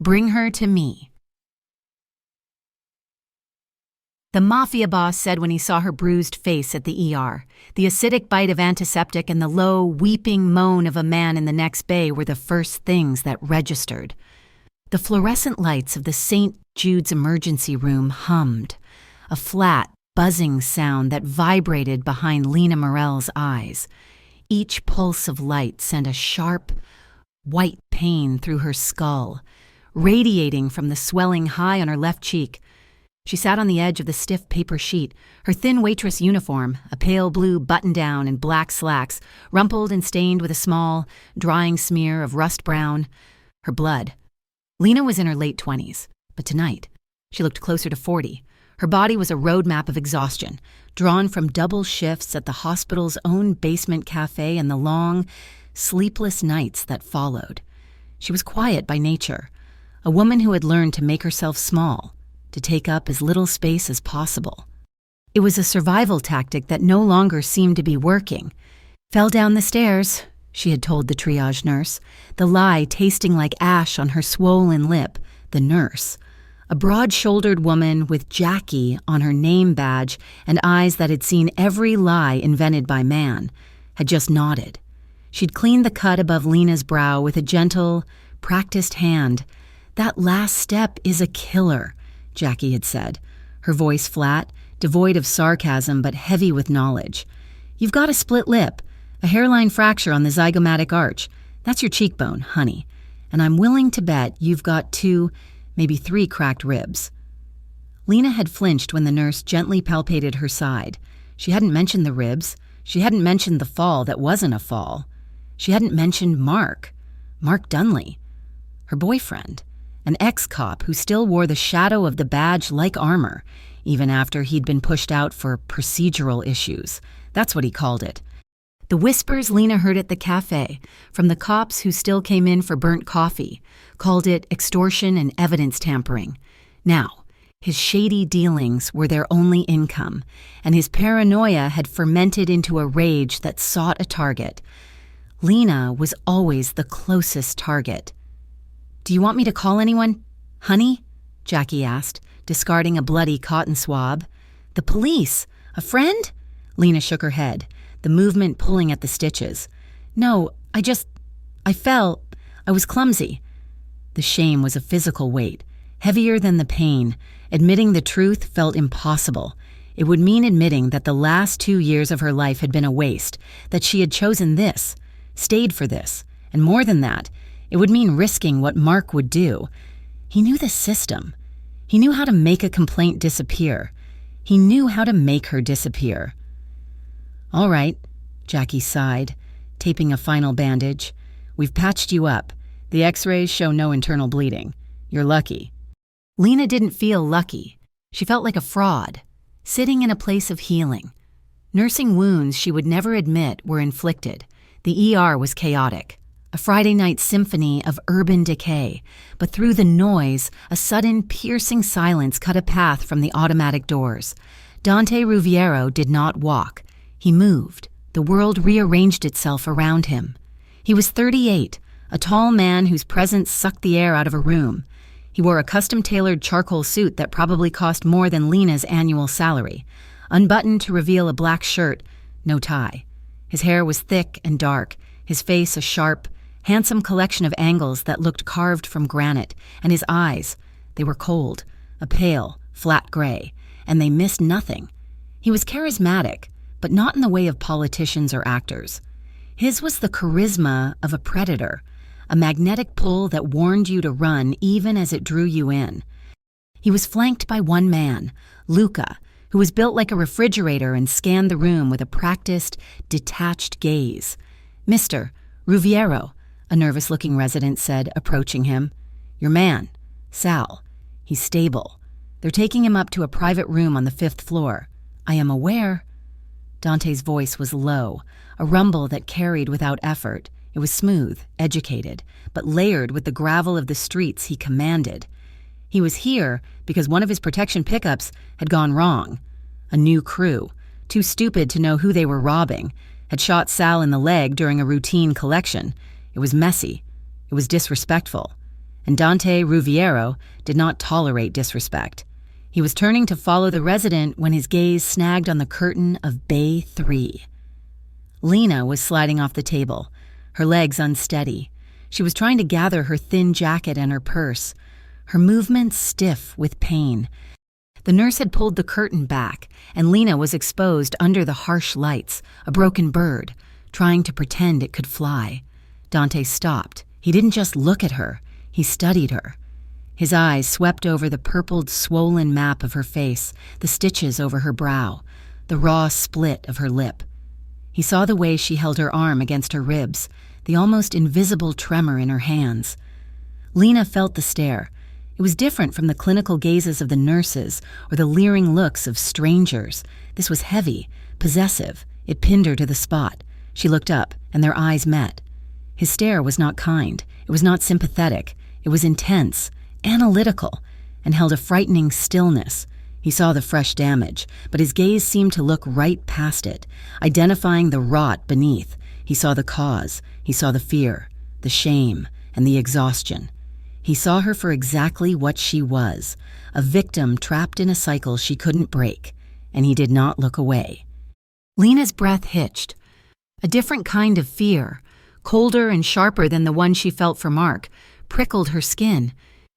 Bring her to me. The mafia boss said when he saw her bruised face at the ER. The acidic bite of antiseptic and the low, weeping moan of a man in the next bay were the first things that registered. The fluorescent lights of the St. Jude's emergency room hummed, a flat, buzzing sound that vibrated behind Lena Morell's eyes. Each pulse of light sent a sharp, white pain through her skull, radiating from the swelling high on her left cheek. She sat on the edge of the stiff paper sheet, her thin waitress uniform, a pale blue button-down and black slacks, rumpled and stained with a small, drying smear of rust brown. Her blood. Lena was in her late 20s, but tonight, she looked closer to 40. Her body was a roadmap of exhaustion, drawn from double shifts at the hospital's own basement cafe and the long, sleepless nights that followed. She was quiet by nature, a woman who had learned to make herself small, to take up as little space as possible. It was a survival tactic that no longer seemed to be working. Fell down the stairs, she had told the triage nurse, the lie tasting like ash on her swollen lip, the nurse. A broad-shouldered woman with Jackie on her name badge and eyes that had seen every lie invented by man, had just nodded. She'd cleaned the cut above Lena's brow with a gentle, practiced hand. That last step is a killer, Jackie had said, her voice flat, devoid of sarcasm but heavy with knowledge. You've got a split lip, a hairline fracture on the zygomatic arch. That's your cheekbone, honey. And I'm willing to bet you've got 2, maybe 3 cracked ribs. Lena had flinched when the nurse gently palpated her side. She hadn't mentioned the ribs. She hadn't mentioned the fall that wasn't a fall. She hadn't mentioned Mark Dunley, her boyfriend. An ex-cop who still wore the shadow of the badge like armor, even after he'd been pushed out for procedural issues. That's what he called it. The whispers Lena heard at the cafe, from the cops who still came in for burnt coffee, called it extortion and evidence tampering. Now, his shady dealings were their only income, and his paranoia had fermented into a rage that sought a target. Lena was always the closest target. Do you want me to call anyone, honey? Jackie asked, discarding a bloody cotton swab. The police? A friend? Lena shook her head, the movement pulling at the stitches. No, I fell. I was clumsy. The shame was a physical weight, heavier than the pain. Admitting the truth felt impossible. It would mean admitting that the last 2 years of her life had been a waste, that she had chosen this, stayed for this, and more than that, it would mean risking what Mark would do. He knew the system. He knew how to make a complaint disappear. He knew how to make her disappear. All right, Jackie sighed, taping a final bandage. We've patched you up. The x-rays show no internal bleeding. You're lucky. Lena didn't feel lucky. She felt like a fraud, sitting in a place of healing. Nursing wounds she would never admit were inflicted. The ER was chaotic. A Friday night symphony of urban decay, but through the noise, a sudden piercing silence cut a path from the automatic doors. Dante Ruviero did not walk. He moved. The world rearranged itself around him. He was 38, a tall man whose presence sucked the air out of a room. He wore a custom-tailored charcoal suit that probably cost more than Lena's annual salary, unbuttoned to reveal a black shirt, no tie. His hair was thick and dark, his face a sharp, handsome collection of angles that looked carved from granite, and his eyes, they were cold, a pale, flat gray, and they missed nothing. He was charismatic, but not in the way of politicians or actors. His was the charisma of a predator, a magnetic pull that warned you to run even as it drew you in. He was flanked by one man, Luca, who was built like a refrigerator and scanned the room with a practiced, detached gaze. Mr. Ruviero, a nervous-looking resident said, approaching him. Your man, Sal. He's stable. They're taking him up to a private room on the 5th floor. I am aware. Dante's voice was low, a rumble that carried without effort. It was smooth, educated, but layered with the gravel of the streets he commanded. He was here because one of his protection pickups had gone wrong. A new crew, too stupid to know who they were robbing, had shot Sal in the leg during a routine collection. It was messy. It was disrespectful. and Dante Ruviero did not tolerate disrespect. He was turning to follow the resident when his gaze snagged on the curtain of Bay 3. Lena was sliding off the table, her legs unsteady. She was trying to gather her thin jacket and her purse, her movements stiff with pain. The nurse had pulled the curtain back, and Lena was exposed under the harsh lights, a broken bird, trying to pretend it could fly. Dante stopped. He didn't just look at her, he studied her. His eyes swept over the purpled, swollen map of her face, the stitches over her brow, the raw split of her lip. He saw the way she held her arm against her ribs, the almost invisible tremor in her hands. Lena felt the stare. It was different from the clinical gazes of the nurses or the leering looks of strangers. This was heavy, possessive. It pinned her to the spot. She looked up, and their eyes met. His stare was not kind. It was not sympathetic. It was intense, analytical, and held a frightening stillness. He saw the fresh damage, but his gaze seemed to look right past it, identifying the rot beneath. He saw the cause. He saw the fear, the shame, and the exhaustion. He saw her for exactly what she was, a victim trapped in a cycle she couldn't break, and he did not look away. Lena's breath hitched. A different kind of fear, colder and sharper than the one she felt for Mark, prickled her skin.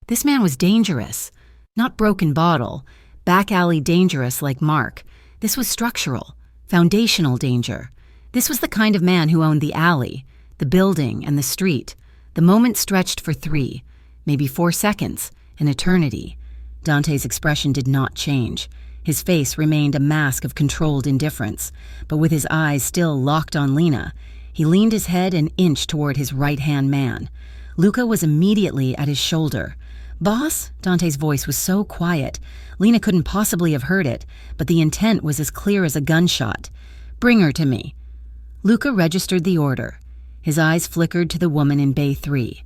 This man was dangerous. Not broken bottle, back alley dangerous like Mark. This was structural, foundational danger. This was the kind of man who owned the alley, the building, and the street. The moment stretched for 3, maybe 4 seconds, an eternity. Dante's expression did not change. His face remained a mask of controlled indifference, but with his eyes still locked on Lena, he leaned his head an inch toward his right-hand man. Luca was immediately at his shoulder. "Boss?" Dante's voice was so quiet. Lena couldn't possibly have heard it, but the intent was as clear as a gunshot. "Bring her to me." Luca registered the order. His eyes flickered to the woman in Bay 3.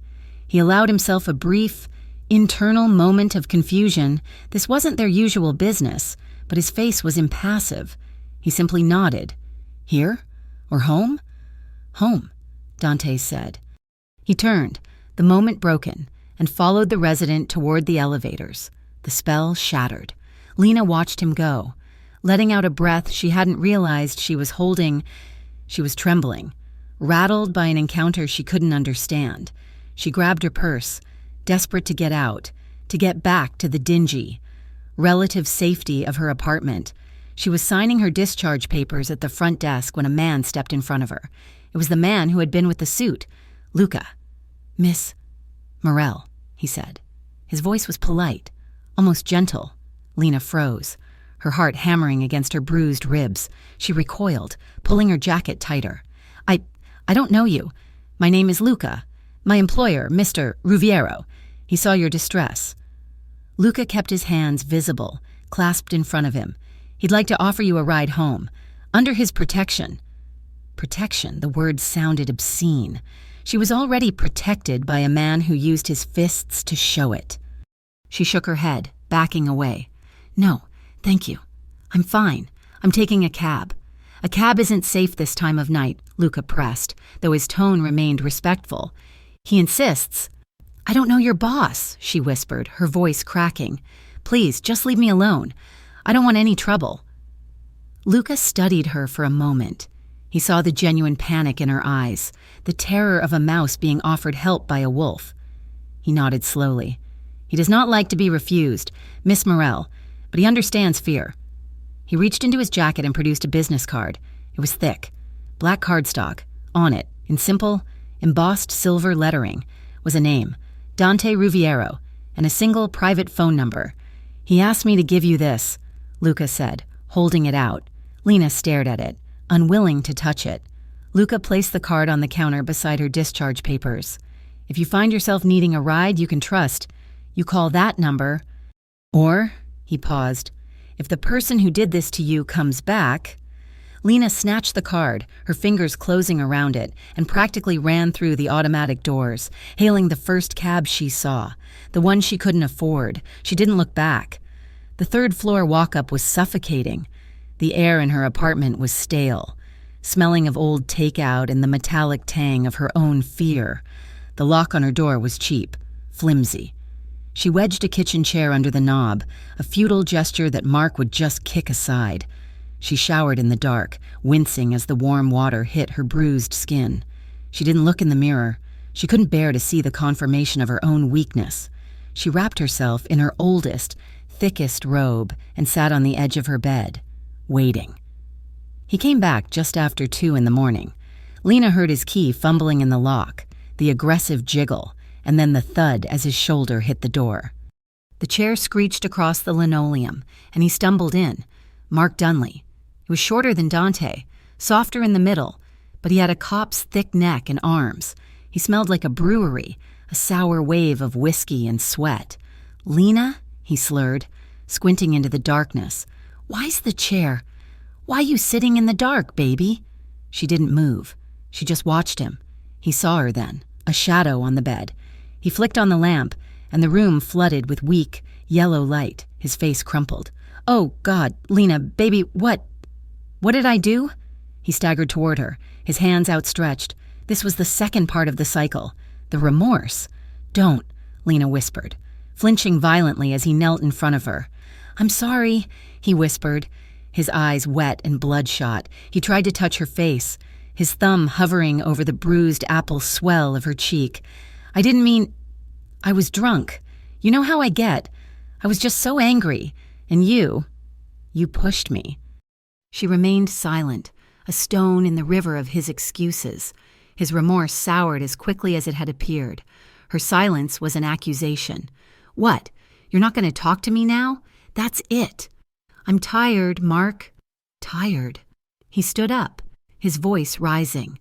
He allowed himself a brief, internal moment of confusion. This wasn't their usual business, but his face was impassive. He simply nodded. "Here? Or home?" "Home," Dante said. He turned, the moment broken, and followed the resident toward the elevators. The spell shattered. Lena watched him go. Letting out a breath she hadn't realized she was holding, she was trembling, rattled by an encounter she couldn't understand. She grabbed her purse, desperate to get out, to get back to the dingy, relative safety of her apartment. She was signing her discharge papers at the front desk when a man stepped in front of her. It was the man who had been with the suit, Luca. "Miss Morell," he said. His voice was polite, almost gentle. Lena froze, her heart hammering against her bruised ribs. She recoiled, pulling her jacket tighter. I don't know you. My name is Luca. My employer, Mr. Ruviero. He saw your distress." Luca kept his hands visible, clasped in front of him. "He'd like to offer you a ride home. Under his protection." Protection, the word sounded obscene. She was already protected by a man who used his fists to show it. She shook her head, backing away. "No, thank you. I'm fine. I'm taking a cab." "A cab isn't safe this time of night," Luca pressed, though his tone remained respectful. "He insists." "I don't know your boss," she whispered, her voice cracking. "Please, just leave me alone. I don't want any trouble." Luca studied her for a moment. He saw the genuine panic in her eyes, the terror of a mouse being offered help by a wolf. He nodded slowly. He does not like to be refused, Miss Morell, but he understands fear. He reached into his jacket and produced a business card. It was thick, black cardstock. On it, in simple, embossed silver lettering, was a name, Dante Ruviero, and a single private phone number. "He asked me to give you this," Luca said, holding it out. Lena stared at it, unwilling to touch it. Luca placed the card on the counter beside her discharge papers. "If you find yourself needing a ride you can trust, you call that number. Or," he paused, "if the person who did this to you comes back." Lena snatched the card, her fingers closing around it, and practically ran through the automatic doors, hailing the first cab she saw, the one she couldn't afford. She didn't look back. The third-floor walk-up was suffocating. The air in her apartment was stale, smelling of old takeout and the metallic tang of her own fear. The lock on her door was cheap, flimsy. She wedged a kitchen chair under the knob, a futile gesture that Mark would just kick aside. She showered in the dark, wincing as the warm water hit her bruised skin. She didn't look in the mirror. She couldn't bear to see the confirmation of her own weakness. She wrapped herself in her oldest, thickest robe and sat on the edge of her bed, waiting. He came back just after 2 a.m. Lena heard his key fumbling in the lock, the aggressive jiggle, and then the thud as his shoulder hit the door. The chair screeched across the linoleum, and he stumbled in. Mark Dunley. He was shorter than Dante, softer in the middle, but he had a cop's thick neck and arms. He smelled like a brewery, a sour wave of whiskey and sweat. "Lena?" he slurred, squinting into the darkness. "Why's the chair? Why you sitting in the dark, baby?" She didn't move. She just watched him. He saw her then, a shadow on the bed. He flicked on the lamp, and the room flooded with weak, yellow light. His face crumpled. "Oh, God, Lena, baby, what did I do?" He staggered toward her, his hands outstretched. This was the second part of the cycle, the remorse. "Don't," Lena whispered, flinching violently as he knelt in front of her. "I'm sorry," he whispered, his eyes wet and bloodshot. He tried to touch her face, his thumb hovering over the bruised apple swell of her cheek. "I didn't mean... I was drunk. You know how I get. I was just so angry. And you pushed me." She remained silent, a stone in the river of his excuses. His remorse soured as quickly as it had appeared. Her silence was an accusation. "What? You're not going to talk to me now? That's it." "I'm tired, Mark. Tired." He stood up, his voice rising.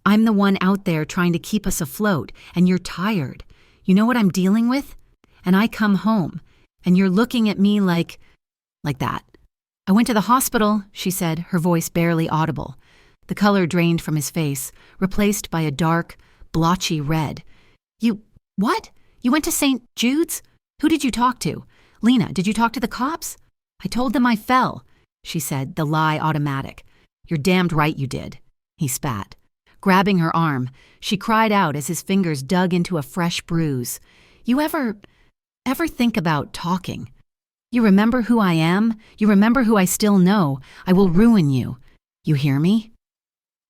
"I'm the one out there trying to keep us afloat, and you're tired. You know what I'm dealing with? And I come home, and you're looking at me like that." "I went to the hospital," she said, her voice barely audible. The color drained from his face, replaced by a dark, blotchy red. What? You went to St. Jude's? Who did you talk to? Lena, did you talk to the cops?" "I told them I fell," she said, the lie automatic. "You're damned right you did," he spat. Grabbing her arm, she cried out as his fingers dug into a fresh bruise. "You ever think about talking? You remember who I am? You remember who I still know? I will ruin you. You hear me?"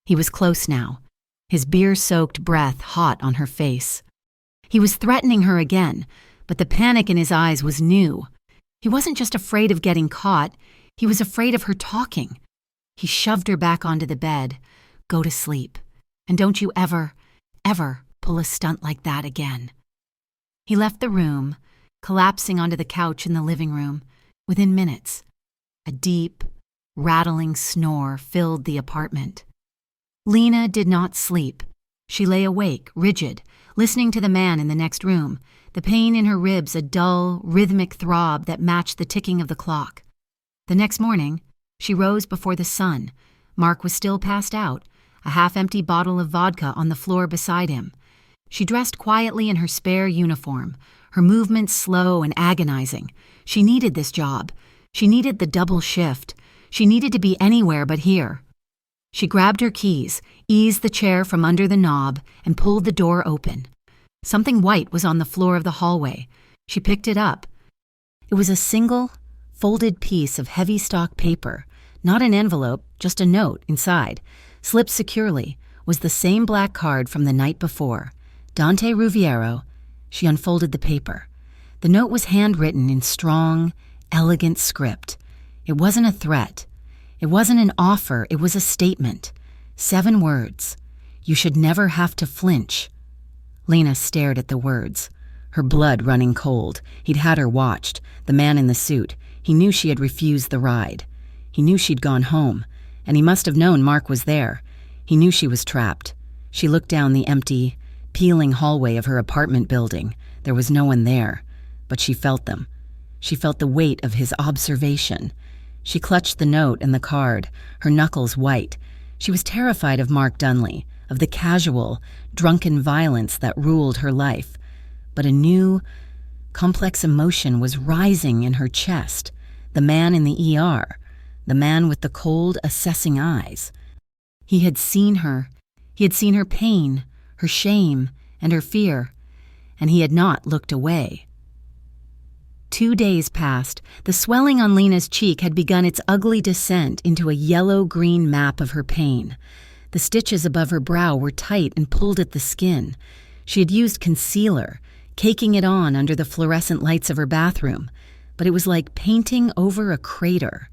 He was close now, his beer-soaked breath hot on her face. He was threatening her again, but the panic in his eyes was new. He wasn't just afraid of getting caught, he was afraid of her talking. He shoved her back onto the bed. "Go to sleep. And don't you ever pull a stunt like that again." He left the room, collapsing onto the couch in the living room. Within minutes, a deep, rattling snore filled the apartment. Lena did not sleep. She lay awake, rigid, listening to the man in the next room, the pain in her ribs a dull, rhythmic throb that matched the ticking of the clock. The next morning, she rose before the sun. Mark was still passed out, a half-empty bottle of vodka on the floor beside him. She dressed quietly in her spare uniform, her movements slow and agonizing. She needed this job. She needed the double shift. She needed to be anywhere but here. She grabbed her keys, eased the chair from under the knob, and pulled the door open. Something white was on the floor of the hallway. She picked it up. It was a single, folded piece of heavy stock paper, not an envelope, just a note inside. Slipped securely was the same black card from the night before. Dante Ruviero. She unfolded the paper. The note was handwritten in strong, elegant script. It wasn't a threat. It wasn't an offer, it was a statement. 7 words. "You should never have to flinch." Lena stared at the words, her blood running cold. He'd had her watched, the man in the suit. He knew she had refused the ride. He knew she'd gone home, and he must have known Mark was there. He knew she was trapped. She looked down the empty, peeling hallway of her apartment building. There was no one there, but she felt them. She felt the weight of his observation. She clutched the note and the card, her knuckles white. She was terrified of Mark Dunley, of the casual, drunken violence that ruled her life. But a new, complex emotion was rising in her chest. The man in the ER, the man with the cold, assessing eyes. He had seen her. He had seen her pain, her shame, and her fear. and he had not looked away. 2 days passed. The swelling on Lena's cheek had begun its ugly descent into a yellow-green map of her pain. The stitches above her brow were tight and pulled at the skin. She had used concealer, caking it on under the fluorescent lights of her bathroom, but it was like painting over a crater.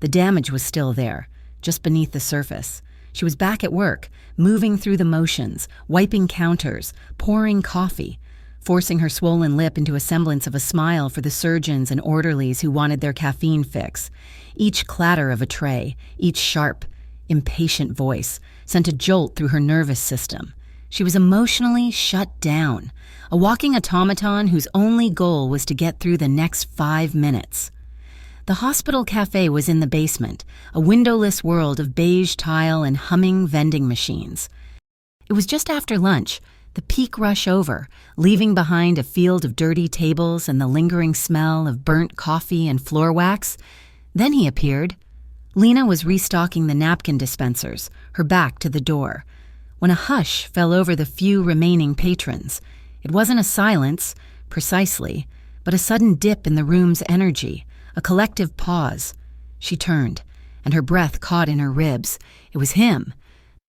The damage was still there, just beneath the surface. She was back at work, moving through the motions, wiping counters, pouring coffee, forcing her swollen lip into a semblance of a smile for the surgeons and orderlies who wanted their caffeine fix. Each clatter of a tray, each sharp, impatient voice sent a jolt through her nervous system. She was emotionally shut down, a walking automaton whose only goal was to get through the next 5 minutes. The hospital cafe was in the basement, a windowless world of beige tile and humming vending machines. It was just after lunch, the peak rush over, leaving behind a field of dirty tables and the lingering smell of burnt coffee and floor wax. Then he appeared. Lena was restocking the napkin dispensers, her back to the door, when a hush fell over the few remaining patrons. It wasn't a silence, precisely, but a sudden dip in the room's energy, a collective pause. She turned, and her breath caught in her ribs. It was him,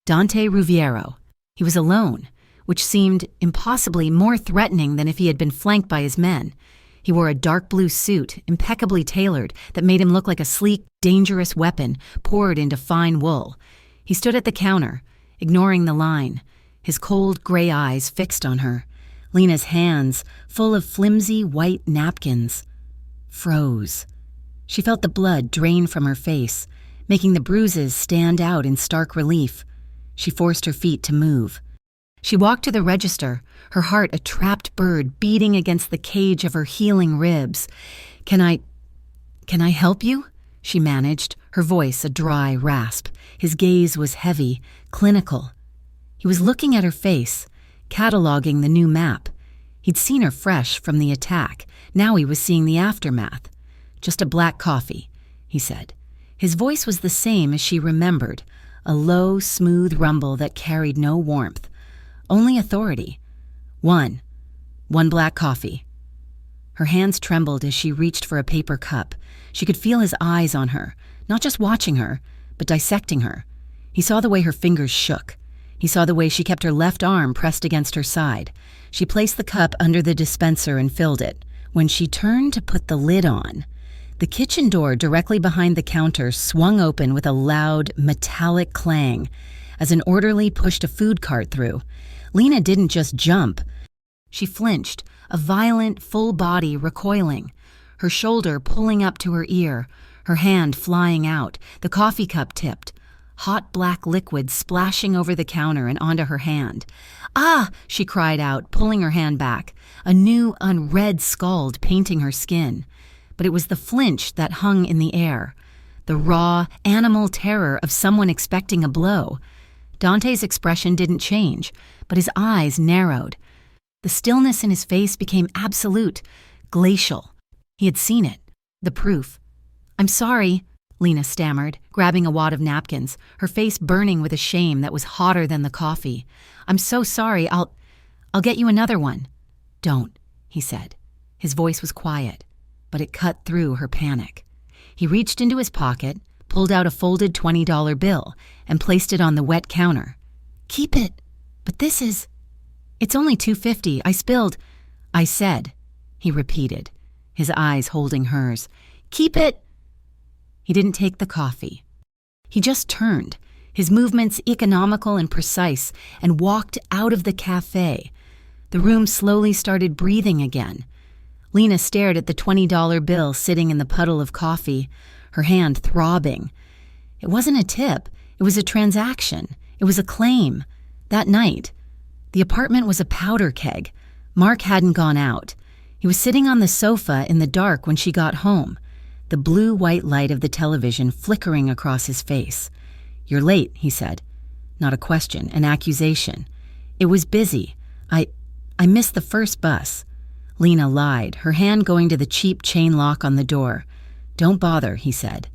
Dante Ruviero. He was alone, which seemed impossibly more threatening than if he had been flanked by his men. He wore a dark blue suit, impeccably tailored, that made him look like a sleek, dangerous weapon poured into fine wool. He stood at the counter, ignoring the line, his cold gray eyes fixed on her. Lena's hands, full of flimsy white napkins, froze. She felt the blood drain from her face, making the bruises stand out in stark relief. She forced her feet to move. She walked to the register, her heart a trapped bird beating against the cage of her healing ribs. Can I help you?" she managed, her voice a dry rasp. His gaze was heavy, clinical. He was looking at her face, cataloging the new map. He'd seen her fresh from the attack. Now he was seeing the aftermath. "Just a black coffee," he said. His voice was the same as she remembered, a low, smooth rumble that carried no warmth. Only authority. One black coffee. Her hands trembled as she reached for a paper cup. She could feel his eyes on her, not just watching her, but dissecting her. He saw the way her fingers shook. He saw the way she kept her left arm pressed against her side. She placed the cup under the dispenser and filled it. When she turned to put the lid on, the kitchen door directly behind the counter swung open with a loud, metallic clang as an orderly pushed a food cart through. Lena didn't just jump. She flinched, a violent, full body recoiling, her shoulder pulling up to her ear, her hand flying out, the coffee cup tipped, hot black liquid splashing over the counter and onto her hand. "Ah!" she cried out, pulling her hand back, a new, unread scald painting her skin. But it was the flinch that hung in the air, the raw, animal terror of someone expecting a blow. Dante's expression didn't change, but his eyes narrowed. The stillness in his face became absolute, glacial. He had seen it, the proof. "I'm sorry," Lena stammered, grabbing a wad of napkins, her face burning with a shame that was hotter than the coffee. "I'm so sorry. I'll get you another one." "Don't," he said. His voice was quiet, but it cut through her panic. He reached into his pocket, pulled out a folded $20 bill, and placed it on the wet counter. "Keep it. But this is... It's only $2.50. I spilled..." "I said," he repeated, his eyes holding hers. "Keep it." He didn't take the coffee. He just turned, his movements economical and precise, and walked out of the cafe. The room slowly started breathing again. Lena stared at the $20 bill sitting in the puddle of coffee, her hand throbbing. It wasn't a tip. It was a transaction. It was a claim. That night, the apartment was a powder keg. Mark hadn't gone out. He was sitting on the sofa in the dark when she got home, the blue-white light of the television flickering across his face. "You're late," he said. Not a question, an accusation. "It was busy. I missed the first bus." Lena lied, her hand going to the cheap chain lock on the door. "Don't bother," he said.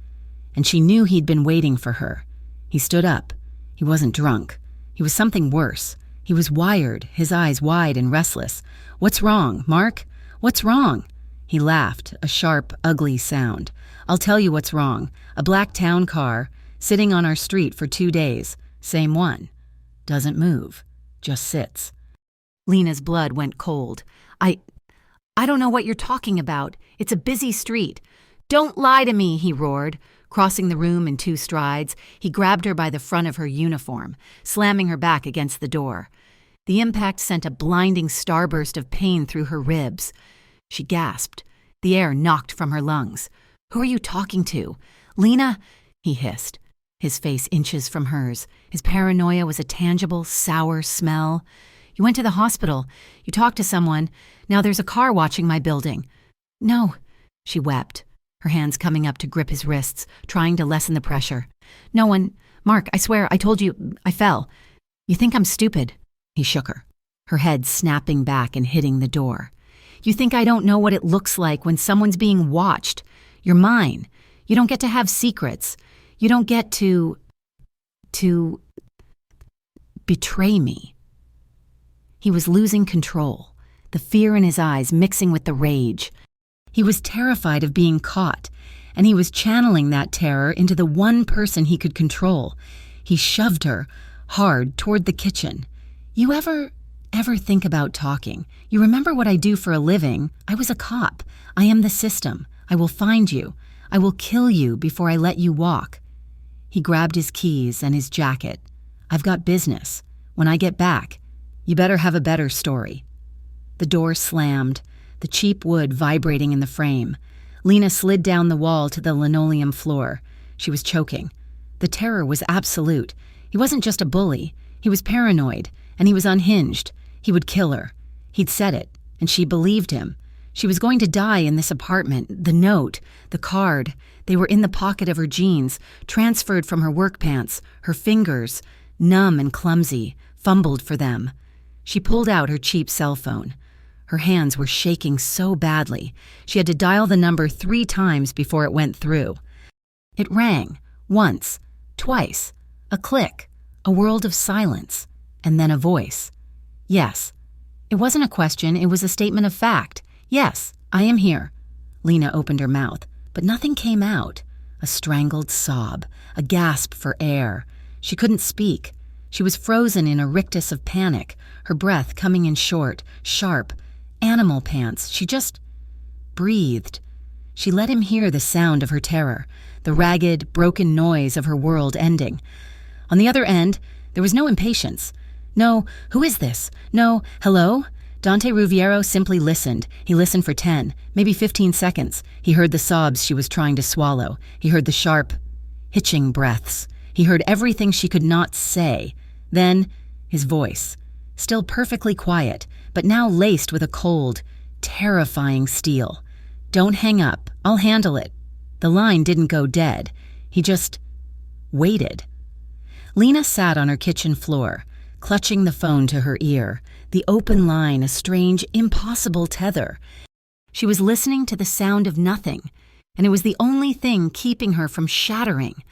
And she knew he'd been waiting for her. He stood up. He wasn't drunk. He was something worse. He was wired, his eyes wide and restless. "What's wrong, Mark? What's wrong?" He laughed, a sharp, ugly sound. "I'll tell you what's wrong. A black town car, sitting on our street for 2 days. Same one. Doesn't move. Just sits." Lena's blood went cold. I don't know what you're talking about. It's a busy street." "Don't lie to me," he roared. Crossing the room in 2 strides, he grabbed her by the front of her uniform, slamming her back against the door. The impact sent a blinding starburst of pain through her ribs. She gasped. The air knocked from her lungs. "Who are you talking to?" "Lena," he hissed, his face inches from hers. His paranoia was a tangible, sour smell. "You went to the hospital. You talked to someone. Now there's a car watching my building." "No," she wept, her hands coming up to grip his wrists, trying to lessen the pressure. "No one. Mark, I swear, I told you, I fell. You think I'm stupid." He shook her head snapping back and hitting the door. "You think I don't know what it looks like when someone's being watched? You're mine. You don't get to have secrets. You don't get to betray me." He was losing control, the fear in his eyes mixing with the rage. He was terrified of being caught, and he was channeling that terror into the one person he could control. He shoved her hard toward the kitchen. "You ever think about talking? You remember what I do for a living? I was a cop. I am the system. I will find you. I will kill you before I let you walk." He grabbed his keys and his jacket. "I've got business. When I get back, you better have a better story." The door slammed, the cheap wood vibrating in the frame. Lena slid down the wall to the linoleum floor. She was choking. The terror was absolute. He wasn't just a bully. He was paranoid, and he was unhinged. He would kill her. He'd said it, and she believed him. She was going to die in this apartment. The note, the card, they were in the pocket of her jeans, transferred from her work pants. Her fingers, numb and clumsy, fumbled for them. She pulled out her cheap cell phone. Her hands were shaking so badly, she had to dial the number 3 times before it went through. It rang, once, twice, a click, a world of silence, and then a voice. "Yes." It wasn't a question, it was a statement of fact. "Yes, I am here." Lena opened her mouth, but nothing came out. A strangled sob, a gasp for air. She couldn't speak. She was frozen in a rictus of panic, her breath coming in short, sharp, animal pants. She just breathed. She let him hear the sound of her terror, the ragged, broken noise of her world ending. On the other end, there was no impatience. No, "Who is this?" No, "Hello?" Dante Ruviero simply listened. He listened for 10, maybe 15 seconds. He heard the sobs she was trying to swallow. He heard the sharp, hitching breaths. He heard everything she could not say. Then, his voice, still perfectly quiet, but now laced with a cold, terrifying steel. "Don't hang up. I'll handle it." The line didn't go dead. He just waited. Lena sat on her kitchen floor, clutching the phone to her ear, the open line a strange, impossible tether. She was listening to the sound of nothing, and it was the only thing keeping her from shattering.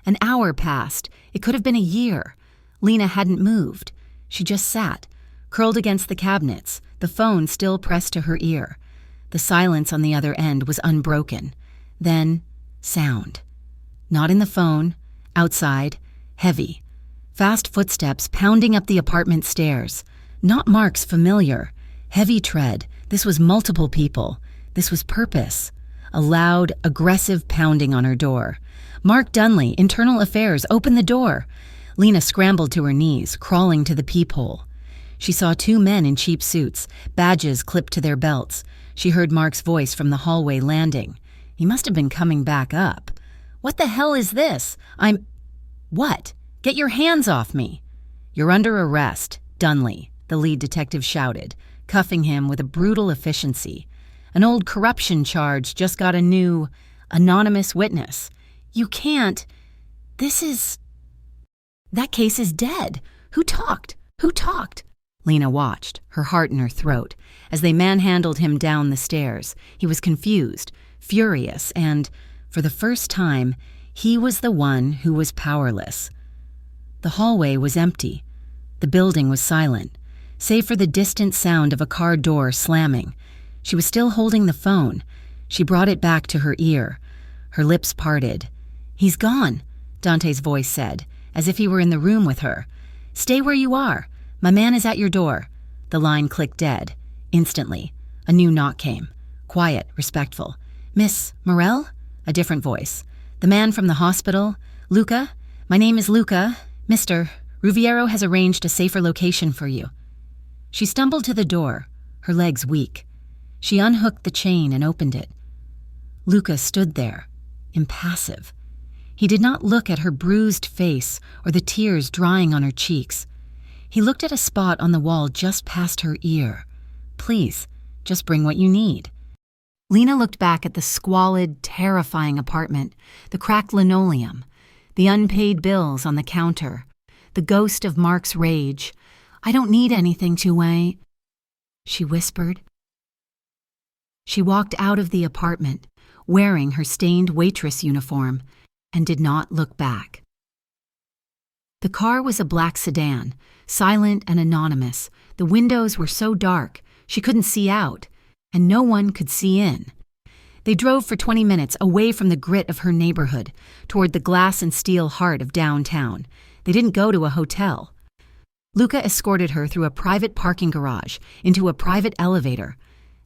An hour passed. It could have been a year. Lena hadn't moved. She just sat, curled against the cabinets, the phone still pressed to her ear. The silence on the other end was unbroken. Then, sound. Not in the phone, outside, heavy. Fast footsteps pounding up the apartment stairs. Not Mark's familiar. Heavy tread. This was multiple people. This was purpose. A loud, aggressive pounding on her door. "Mark Dunley, Internal Affairs, open the door." Lena scrambled to her knees, crawling to the peephole. She saw 2 men in cheap suits, badges clipped to their belts. She heard Mark's voice from the hallway landing. He must have been coming back up. "What the hell is this? What? Get your hands off me." "You're under arrest, Dunley," the lead detective shouted, cuffing him with a brutal efficiency. "An old corruption charge just got a new, anonymous witness. You can't. That case is dead. Who talked? Who talked?" Lena watched, her heart in her throat, as they manhandled him down the stairs. He was confused, furious, and, for the first time, he was the one who was powerless. The hallway was empty. The building was silent. save for the distant sound of a car door slamming. She was still holding the phone. She brought it back to her ear. Her lips parted. "He's gone," Dante's voice said, as if he were in the room with her. "Stay where you are. My man is at your door." The line clicked dead. Instantly, a new knock came. Quiet, respectful. "Miss Morell?" A different voice. "The man from the hospital? Luca? My name is Luca. Mr. Ruviero has arranged a safer location for you." She stumbled to the door, her legs weak. She unhooked the chain and opened it. Luca stood there, impassive. He did not look at her bruised face or the tears drying on her cheeks. He looked at a spot on the wall just past her ear. "Please, just bring what you need." Lena looked back at the squalid, terrifying apartment, the cracked linoleum, the unpaid bills on the counter, the ghost of Mark's rage. "I don't need anything to wait," she whispered. She walked out of the apartment, wearing her stained waitress uniform, and did not look back. The car was a black sedan, silent and anonymous. The windows were so dark, she couldn't see out, and no one could see in. They drove for 20 minutes away from the grit of her neighborhood, toward the glass and steel heart of downtown. They didn't go to a hotel. Luca escorted her through a private parking garage, into a private elevator.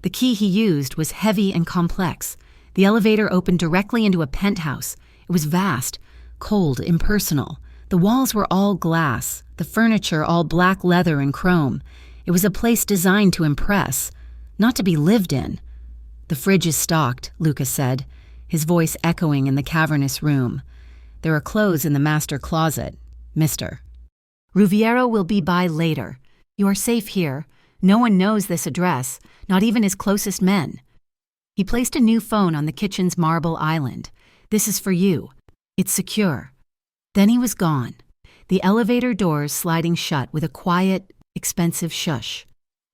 The key he used was heavy and complex. The elevator opened directly into a penthouse. It was vast, cold, impersonal. The walls were all glass, the furniture all black leather and chrome. It was a place designed to impress, not to be lived in. "The fridge is stocked," Luca said, his voice echoing in the cavernous room. "There are clothes in the master closet, Mr. Ruviero will be by later. You are safe here. No one knows this address, not even his closest men." He placed a new phone on the kitchen's marble island. "This is for you. It's secure." Then he was gone, the elevator doors sliding shut with a quiet, expensive shush.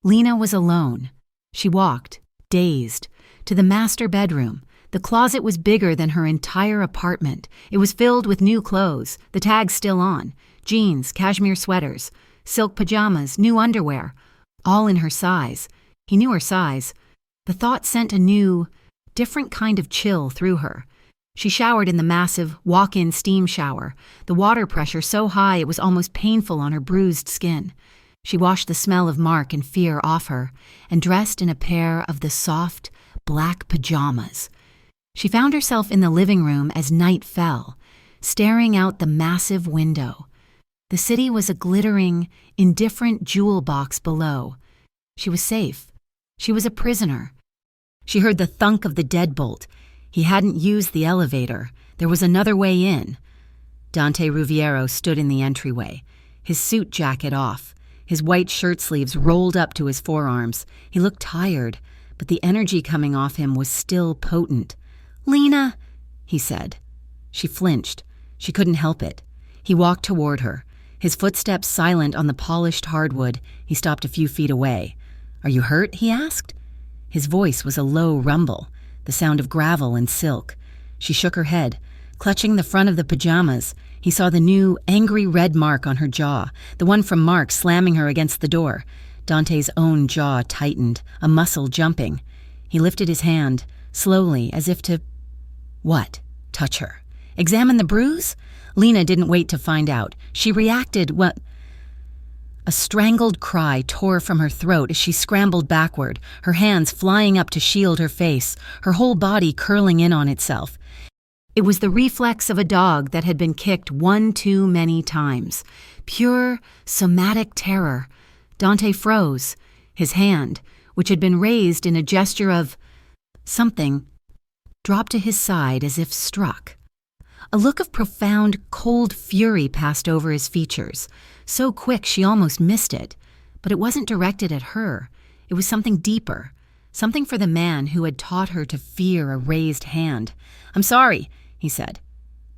Lena was alone. She walked, dazed, to the master bedroom. The closet was bigger than her entire apartment. It was filled with new clothes, the tags still on, jeans, cashmere sweaters, silk pajamas, new underwear, all in her size. He knew her size. The thought sent a new, different kind of chill through her. She showered in the massive, walk-in steam shower, the water pressure so high it was almost painful on her bruised skin. She washed the smell of Mark and fear off her, and dressed in a pair of the soft, black pajamas. She found herself in the living room as night fell, staring out the massive window. The city was a glittering, indifferent jewel box below. She was safe. She was a prisoner. She heard the thunk of the deadbolt. He hadn't used the elevator. There was another way in. Dante Ruviero stood in the entryway, his suit jacket off, his white shirt sleeves rolled up to his forearms. He looked tired, but the energy coming off him was still potent. "Lena," he said. She flinched. She couldn't help it. He walked toward her, his footsteps silent on the polished hardwood. He stopped a few feet away. "Are you hurt?" he asked. His voice was a low rumble, the sound of gravel and silk. She shook her head. Clutching the front of the pajamas, he saw the new, angry red mark on her jaw, the one from Mark slamming her against the door. Dante's own jaw tightened, a muscle jumping. He lifted his hand, slowly, as if to... What? Touch her. Examine the bruise? Lena didn't wait to find out. She reacted, what? A strangled cry tore from her throat as she scrambled backward, her hands flying up to shield her face, her whole body curling in on itself. It was the reflex of a dog that had been kicked one too many times. Pure, somatic terror. Dante froze. His hand, which had been raised in a gesture of something, dropped to his side as if struck. A look of profound, cold fury passed over his features, so quick she almost missed it. But it wasn't directed at her. It was something deeper, something for the man who had taught her to fear a raised hand. "I'm sorry," he said.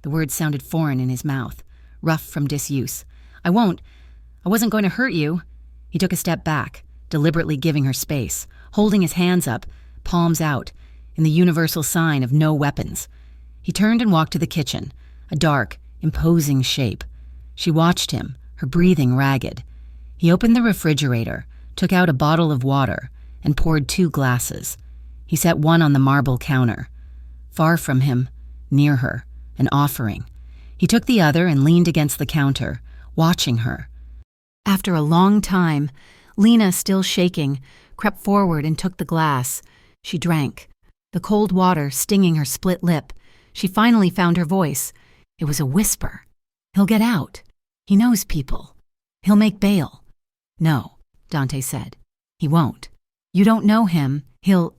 The words sounded foreign in his mouth, rough from disuse. I wasn't going to hurt you." He took a step back, deliberately giving her space, holding his hands up, palms out, in the universal sign of no weapons. He turned and walked to the kitchen, a dark, imposing shape. She watched him, her breathing ragged. He opened the refrigerator, took out a bottle of water, and poured 2 glasses. He set one on the marble counter. Far from him, near her, an offering. He took the other and leaned against the counter, watching her. After a long time, Lena, still shaking, crept forward and took the glass. She drank, the cold water stinging her split lip. She finally found her voice. It was a whisper. "He'll get out. He knows people. He'll make bail." "No," Dante said. "He won't. You don't know him. He'll—"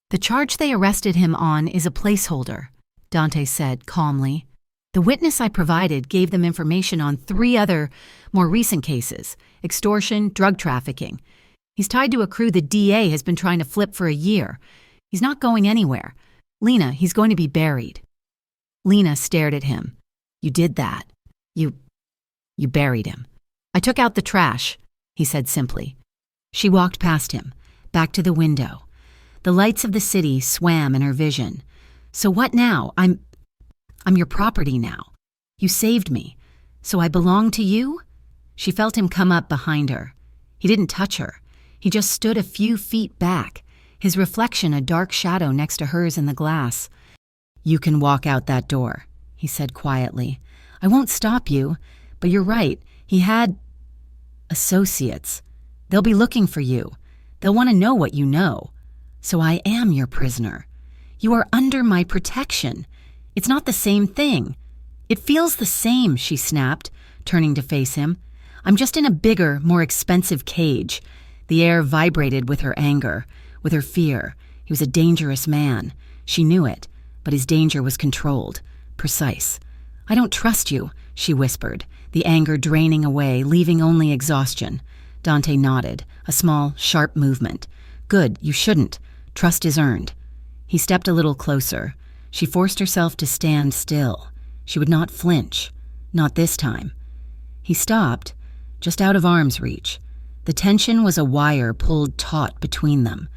"The charge they arrested him on is a placeholder," Dante said calmly. "The witness I provided gave them information on 3 other, more recent cases: extortion, drug trafficking. He's tied to a crew the DA has been trying to flip for a year. He's not going anywhere. Lena, he's going to be buried." Lena stared at him. "You did that. You buried him." "I took out the trash," he said simply. She walked past him, back to the window. The lights of the city swam in her vision. "So what now? I'm your property now. You saved me. So I belong to you?" She felt him come up behind her. He didn't touch her. He just stood a few feet back, his reflection a dark shadow next to hers in the glass. "You can walk out that door," he said quietly. "I won't stop you, but you're right. He had associates. They'll be looking for you. They'll want to know what you know. So I am your prisoner. You are under my protection. It's not the same thing." "It feels the same," she snapped, turning to face him. "I'm just in a bigger, more expensive cage." The air vibrated with her anger, with her fear. He was a dangerous man. She knew it, but his danger was controlled, precise. "I don't trust you," she whispered, the anger draining away, leaving only exhaustion. Dante nodded, a small, sharp movement. "Good, you shouldn't. Trust is earned." He stepped a little closer. She forced herself to stand still. She would not flinch. Not this time. He stopped, just out of arm's reach. The tension was a wire pulled taut between them.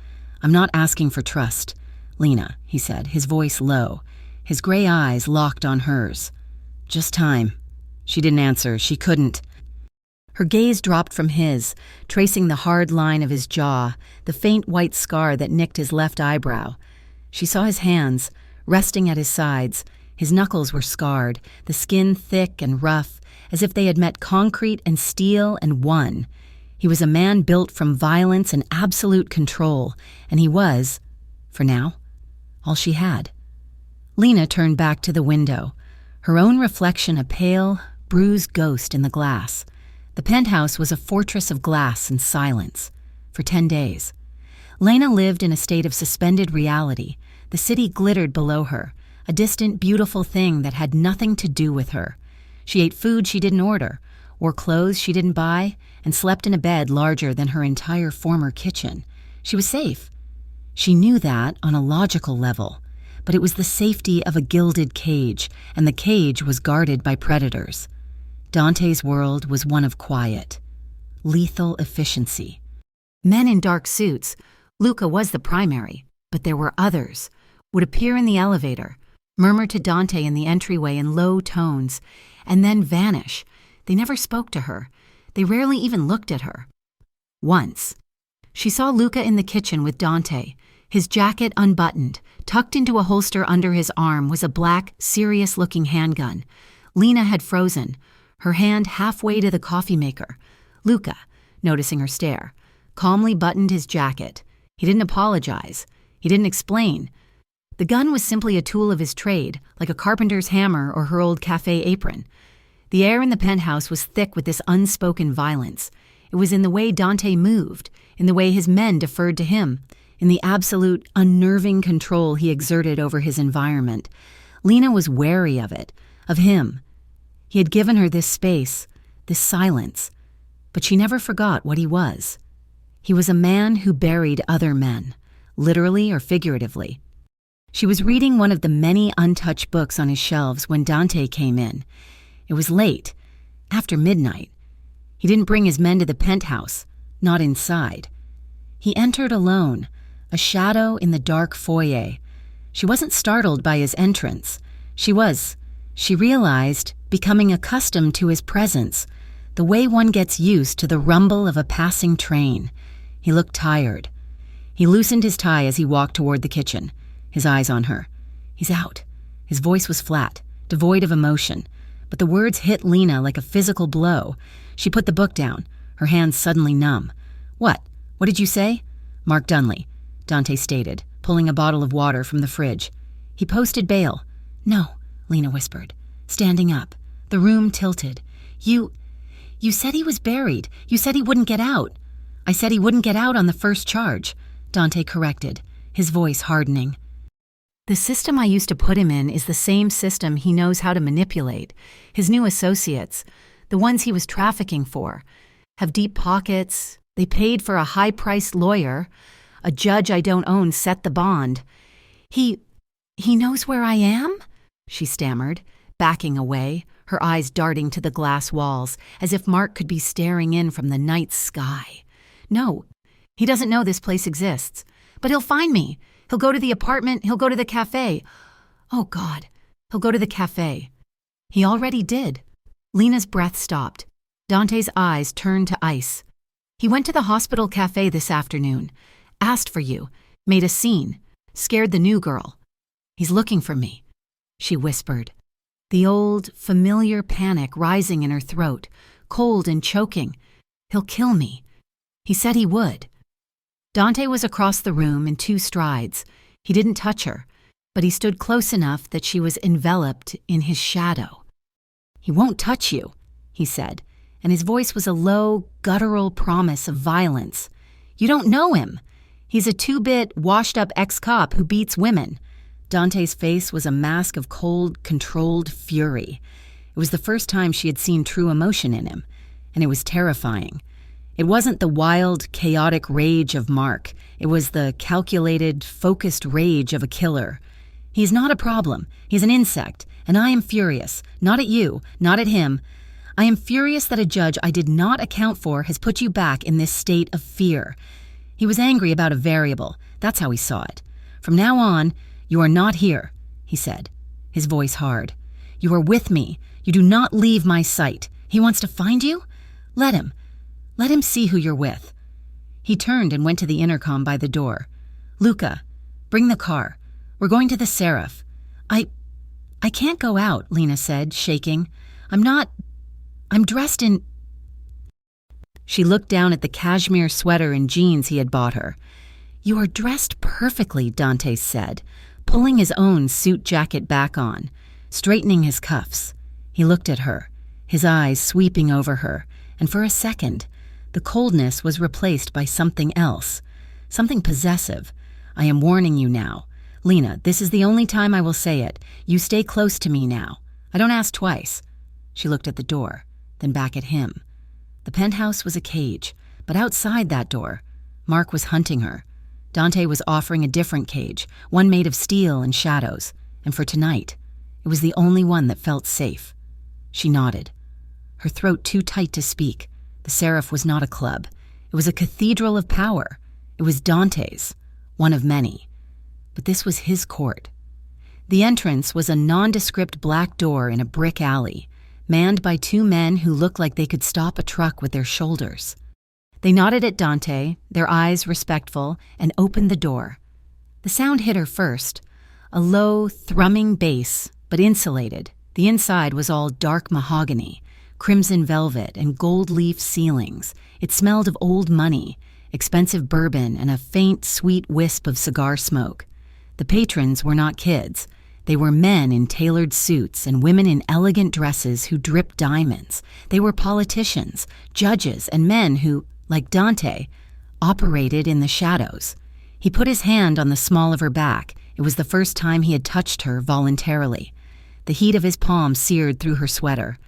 "I'm not asking for trust, Lena," he said, his voice low. His gray eyes locked on hers. "Just time." She didn't answer. She couldn't. Her gaze dropped from his, tracing the hard line of his jaw, the faint white scar that nicked his left eyebrow. She saw his hands, resting at his sides. His knuckles were scarred, the skin thick and rough, as if they had met concrete and steel and won. He was a man built from violence and absolute control, and he was, for now, all she had. Lena turned back to the window, her own reflection a pale, bruised ghost in the glass. The penthouse was a fortress of glass and silence. For 10 days. Lena lived in a state of suspended reality. The city glittered below her, a distant, beautiful thing that had nothing to do with her. She ate food she didn't order, wore clothes she didn't buy, and slept in a bed larger than her entire former kitchen. She was safe. She knew that on a logical level, but it was the safety of a gilded cage, and the cage was guarded by predators. Dante's world was one of quiet, lethal efficiency. Men in dark suits, Luca was the primary, but there were others, would appear in the elevator, murmur to Dante in the entryway in low tones, and then vanish. They never spoke to her. They rarely even looked at her. Once, she saw Luca in the kitchen with Dante. His jacket unbuttoned, tucked into a holster under his arm was a black, serious-looking handgun. Lena had frozen, her hand halfway to the coffee maker. Luca, noticing her stare, calmly buttoned his jacket. He didn't apologize. He didn't explain. The gun was simply a tool of his trade, like a carpenter's hammer or her old cafe apron. The air in the penthouse was thick with this unspoken violence. It was in the way Dante moved, in the way his men deferred to him, in the absolute, unnerving control he exerted over his environment. Lena was wary of it, of him. He had given her this space, this silence, but she never forgot what he was. He was a man who buried other men, literally or figuratively. She was reading one of the many untouched books on his shelves when Dante came in. It was late, after midnight. He didn't bring his men to the penthouse, not inside. He entered alone, a shadow in the dark foyer. She wasn't startled by his entrance. She realized, becoming accustomed to his presence, the way one gets used to the rumble of a passing train. He looked tired. He loosened his tie as he walked toward the kitchen, his eyes on her. He's out. His voice was flat, devoid of emotion, but the words hit Lena like a physical blow. She put the book down, her hands suddenly numb. What? What did you say? Mark Dunley, Dante stated, pulling a bottle of water from the fridge. He posted bail. No, Lena whispered, standing up. The room tilted. You said he was buried. You said he wouldn't get out. I said he wouldn't get out on the first charge, Dante corrected, his voice hardening. The system I used to put him in is the same system he knows how to manipulate. His new associates, the ones he was trafficking for, have deep pockets. They paid for a high-priced lawyer. A judge I don't own set the bond. He knows where I am? She stammered, backing away, her eyes darting to the glass walls, as if Mark could be staring in from the night sky. No, he doesn't know this place exists. But he'll find me. He'll go to the apartment. He'll go to the cafe. Oh, God. He'll go to the cafe. He already did. Lena's breath stopped. Dante's eyes turned to ice. He went to the hospital cafe this afternoon, asked for you, made a scene, scared the new girl. He's looking for me, she whispered, the old, familiar panic rising in her throat, cold and choking. He'll kill me. He said he would. Dante was across the room in 2 strides. He didn't touch her, but he stood close enough that she was enveloped in his shadow. He won't touch you, he said, and his voice was a low, guttural promise of violence. You don't know him. He's a 2-bit, washed-up ex-cop who beats women. Dante's face was a mask of cold, controlled fury. It was the first time she had seen true emotion in him, and it was terrifying. It wasn't the wild, chaotic rage of Mark. It was the calculated, focused rage of a killer. He's not a problem. He's an insect, and I am furious. Not at you, not at him. I am furious that a judge I did not account for has put you back in this state of fear. He was angry about a variable. That's how he saw it. From now on, you are not here, he said, his voice hard. You are with me. You do not leave my sight. He wants to find you? Let him. Let him see who you're with. He turned and went to the intercom by the door. Luca, bring the car. We're going to the Seraph. I can't go out, Lena said, shaking. I'm dressed in... She looked down at the cashmere sweater and jeans he had bought her. You are dressed perfectly, Dante said, pulling his own suit jacket back on, straightening his cuffs. He looked at her, his eyes sweeping over her, and for a second, the coldness was replaced by something else, something possessive. I am warning you now. Lena, this is the only time I will say it. You stay close to me now. I don't ask twice. She looked at the door, then back at him. The penthouse was a cage, but outside that door, Mark was hunting her. Dante was offering a different cage, one made of steel and shadows, and for tonight, it was the only one that felt safe. She nodded, her throat too tight to speak. The Seraph was not a club. It was a cathedral of power. It was Dante's, one of many. But this was his court. The entrance was a nondescript black door in a brick alley, manned by 2 men who looked like they could stop a truck with their shoulders. They nodded at Dante, their eyes respectful, and opened the door. The sound hit her first, a low, thrumming bass, but insulated. The inside was all dark mahogany, crimson velvet, and gold leaf ceilings. It smelled of old money, expensive bourbon, and a faint, sweet wisp of cigar smoke. The patrons were not kids. They were men in tailored suits and women in elegant dresses who dripped diamonds. They were politicians, judges, and men who, like Dante, operated in the shadows. He put his hand on the small of her back. It was the first time he had touched her voluntarily. The heat of his palm seared through her sweater.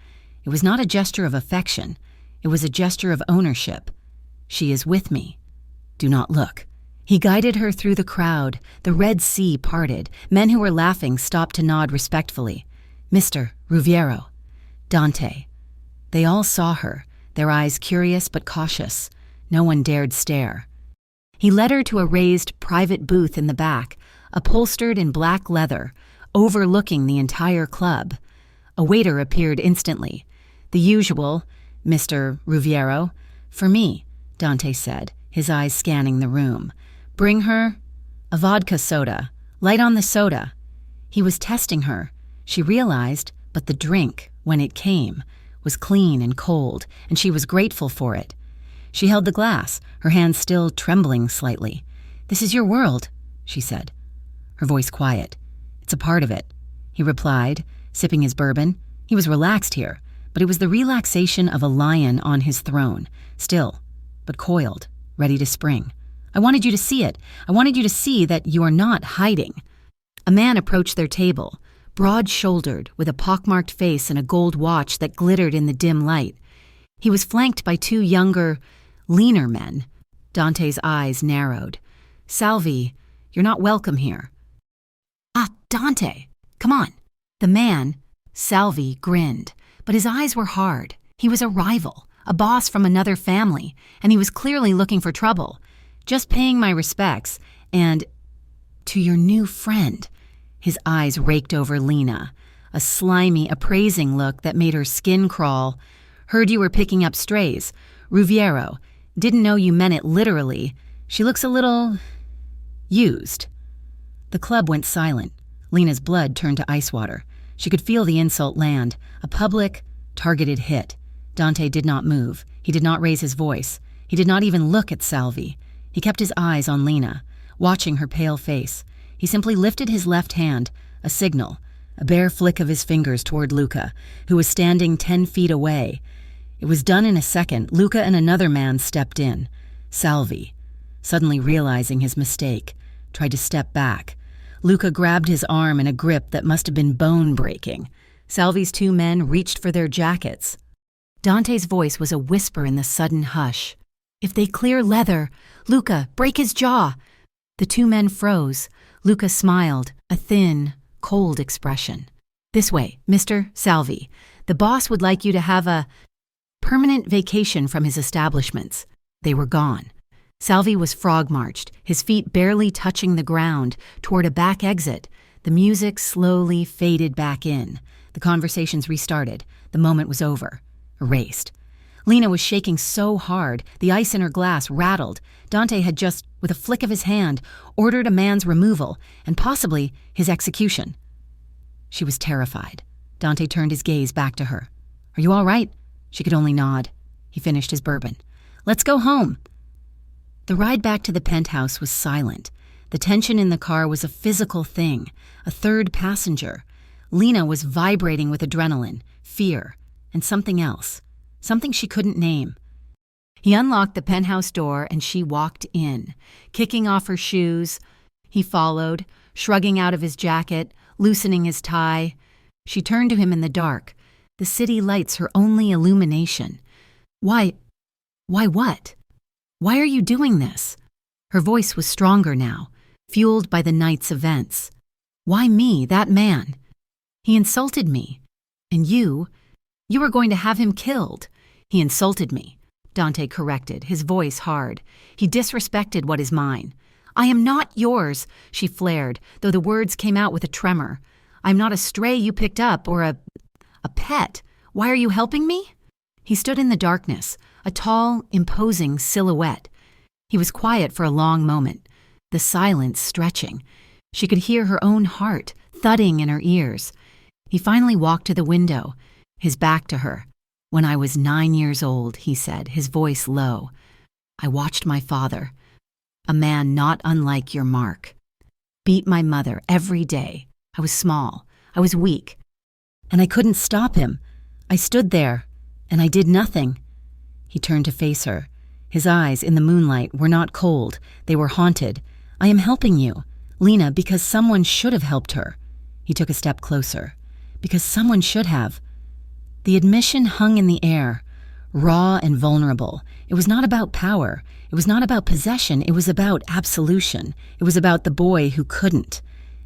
It was not a gesture of affection. It was a gesture of ownership. She is with me. Do not look. He guided her through the crowd. The Red Sea parted. Men who were laughing stopped to nod respectfully. Mr. Ruviero. Dante. They all saw her, their eyes curious but cautious. No one dared stare. He led her to a raised private booth in the back, upholstered in black leather, overlooking the entire club. A waiter appeared instantly. The usual, Mr. Ruviero. For me, Dante said, his eyes scanning the room. "Bring her a vodka soda. Light on the soda." He was testing her, she realized, but the drink, when it came, was clean and cold, and she was grateful for it. She held the glass, her hand still trembling slightly. "This is your world," she said, her voice quiet. "It's a part of it," he replied, sipping his bourbon. He was relaxed here, but it was the relaxation of a lion on his throne, still, but coiled, ready to spring. "I wanted you to see it. I wanted you to see that you are not hiding." A man approached their table, broad-shouldered, with a pockmarked face and a gold watch that glittered in the dim light. He was flanked by two younger, leaner men. Dante's eyes narrowed. "Salvi, you're not welcome here." "Ah, Dante, come on." The man, Salvi, grinned, but his eyes were hard. He was a rival, a boss from another family, and he was clearly looking for trouble. "Just paying my respects, and to your new friend." His eyes raked over Lena, a slimy, appraising look that made her skin crawl. "Heard you were picking up strays. Ruviero. Didn't know you meant it literally. She looks a little used." The club went silent. Lena's blood turned to ice water. She could feel the insult land, a public, targeted hit. Dante did not move. He did not raise his voice. He did not even look at Salvi. He kept his eyes on Lena, watching her pale face. He simply lifted his left hand, a signal, a bare flick of his fingers toward Luca, who was standing 10 feet away. It was done in a second. Luca and another man stepped in. Salvi, suddenly realizing his mistake, tried to step back. Luca grabbed his arm in a grip that must have been bone-breaking. Salvi's two men reached for their jackets. Dante's voice was a whisper in the sudden hush. "If they clear leather, Luca, break his jaw." The two men froze. Luca smiled, a thin, cold expression. "This way, Mr. Salvi. The boss would like you to have a permanent vacation from his establishments." They were gone. Salvi was frog-marched, his feet barely touching the ground, toward a back exit. The music slowly faded back in. The conversations restarted. The moment was over. Erased. Lena was shaking so hard, the ice in her glass rattled. Dante had just, with a flick of his hand, ordered a man's removal, and possibly his execution. She was terrified. Dante turned his gaze back to her. "Are you all right?" She could only nod. He finished his bourbon. "Let's go home." The ride back to the penthouse was silent. The tension in the car was a physical thing, a third passenger. Lena was vibrating with adrenaline, fear, and something else. Something she couldn't name. He unlocked the penthouse door and she walked in, kicking off her shoes. He followed, shrugging out of his jacket, loosening his tie. She turned to him in the dark, the city lights her only illumination. Why what? Why are you doing this?" Her voice was stronger now, fueled by the night's events. "Why me, that man? He insulted me. And you were going to have him killed." "He insulted me," Dante corrected, his voice hard. "He disrespected what is mine." "I am not yours," she flared, though the words came out with a tremor. "I'm not a stray you picked up or a pet. Why are you helping me?" He stood in the darkness, a tall, imposing silhouette. He was quiet for a long moment, the silence stretching. She could hear her own heart thudding in her ears. He finally walked to the window, his back to her. "When I was 9 years old," he said, his voice low, "I watched my father, a man not unlike your Mark, beat my mother every day. I was small, I was weak, and I couldn't stop him. I stood there, and I did nothing." He turned to face her. His eyes, in the moonlight, were not cold. They were haunted. "I am helping you, Lena, because someone should have helped her." He took a step closer. "Because someone should have." The admission hung in the air, raw and vulnerable. It was not about power. It was not about possession. It was about absolution. It was about the boy who couldn't,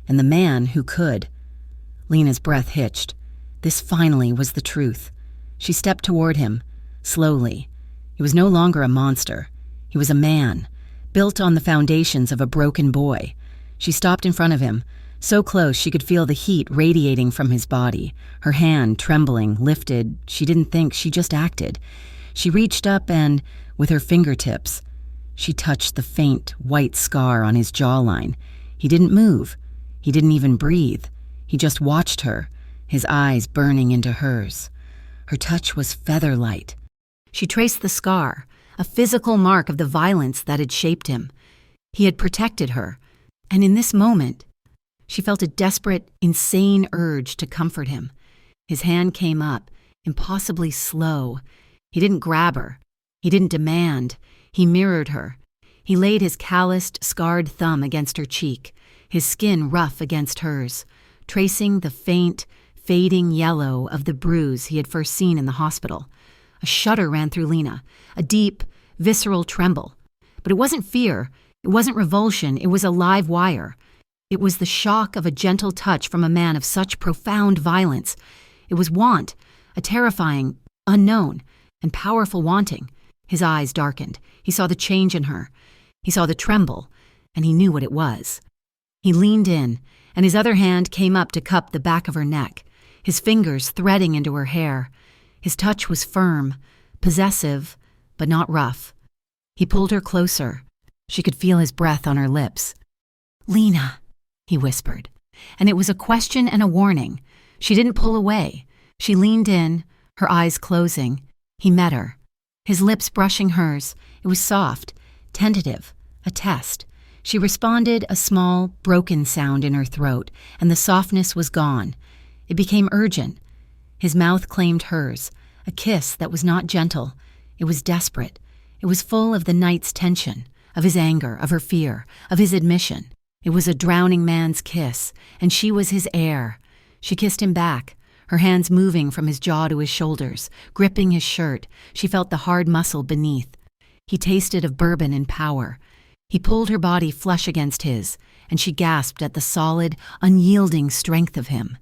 and the man who could. Lena's breath hitched. This finally was the truth. She stepped toward him, slowly. He was no longer a monster. He was a man, built on the foundations of a broken boy. She stopped in front of him, so close she could feel the heat radiating from his body. Her hand, trembling, lifted. She didn't think, she just acted. She reached up and, with her fingertips, She touched the faint, white scar on his jawline. He didn't move. He didn't even breathe. He just watched her, his eyes burning into hers. Her touch was feather-light. She traced the scar, a physical mark of the violence that had shaped him. He had protected her, and in this moment, she felt a desperate, insane urge to comfort him. His hand came up, impossibly slow. He didn't grab her. He didn't demand. He mirrored her. He laid his calloused, scarred thumb against her cheek, his skin rough against hers, tracing the faint, fading yellow of the bruise he had first seen in the hospital. A shudder ran through Lena, a deep, visceral tremble. But it wasn't fear, it wasn't revulsion, it was a live wire. It was the shock of a gentle touch from a man of such profound violence. It was want, a terrifying, unknown, and powerful wanting. His eyes darkened. He saw the change in her. He saw the tremble, and he knew what it was. He leaned in, and his other hand came up to cup the back of her neck, his fingers threading into her hair. His touch was firm, possessive, but not rough. He pulled her closer. She could feel his breath on her lips. "Lena," he whispered, and it was a question and a warning. She didn't pull away. She leaned in, her eyes closing. He met her, his lips brushing hers. It was soft, tentative, a test. She responded, a small, broken sound in her throat, and the softness was gone. It became urgent. His mouth claimed hers, a kiss that was not gentle. It was desperate. It was full of the night's tension, of his anger, of her fear, of his admission. It was a drowning man's kiss, and she was his heir. She kissed him back, her hands moving from his jaw to his shoulders, gripping his shirt. She felt the hard muscle beneath. He tasted of bourbon and power. He pulled her body flush against his, and she gasped at the solid, unyielding strength of him.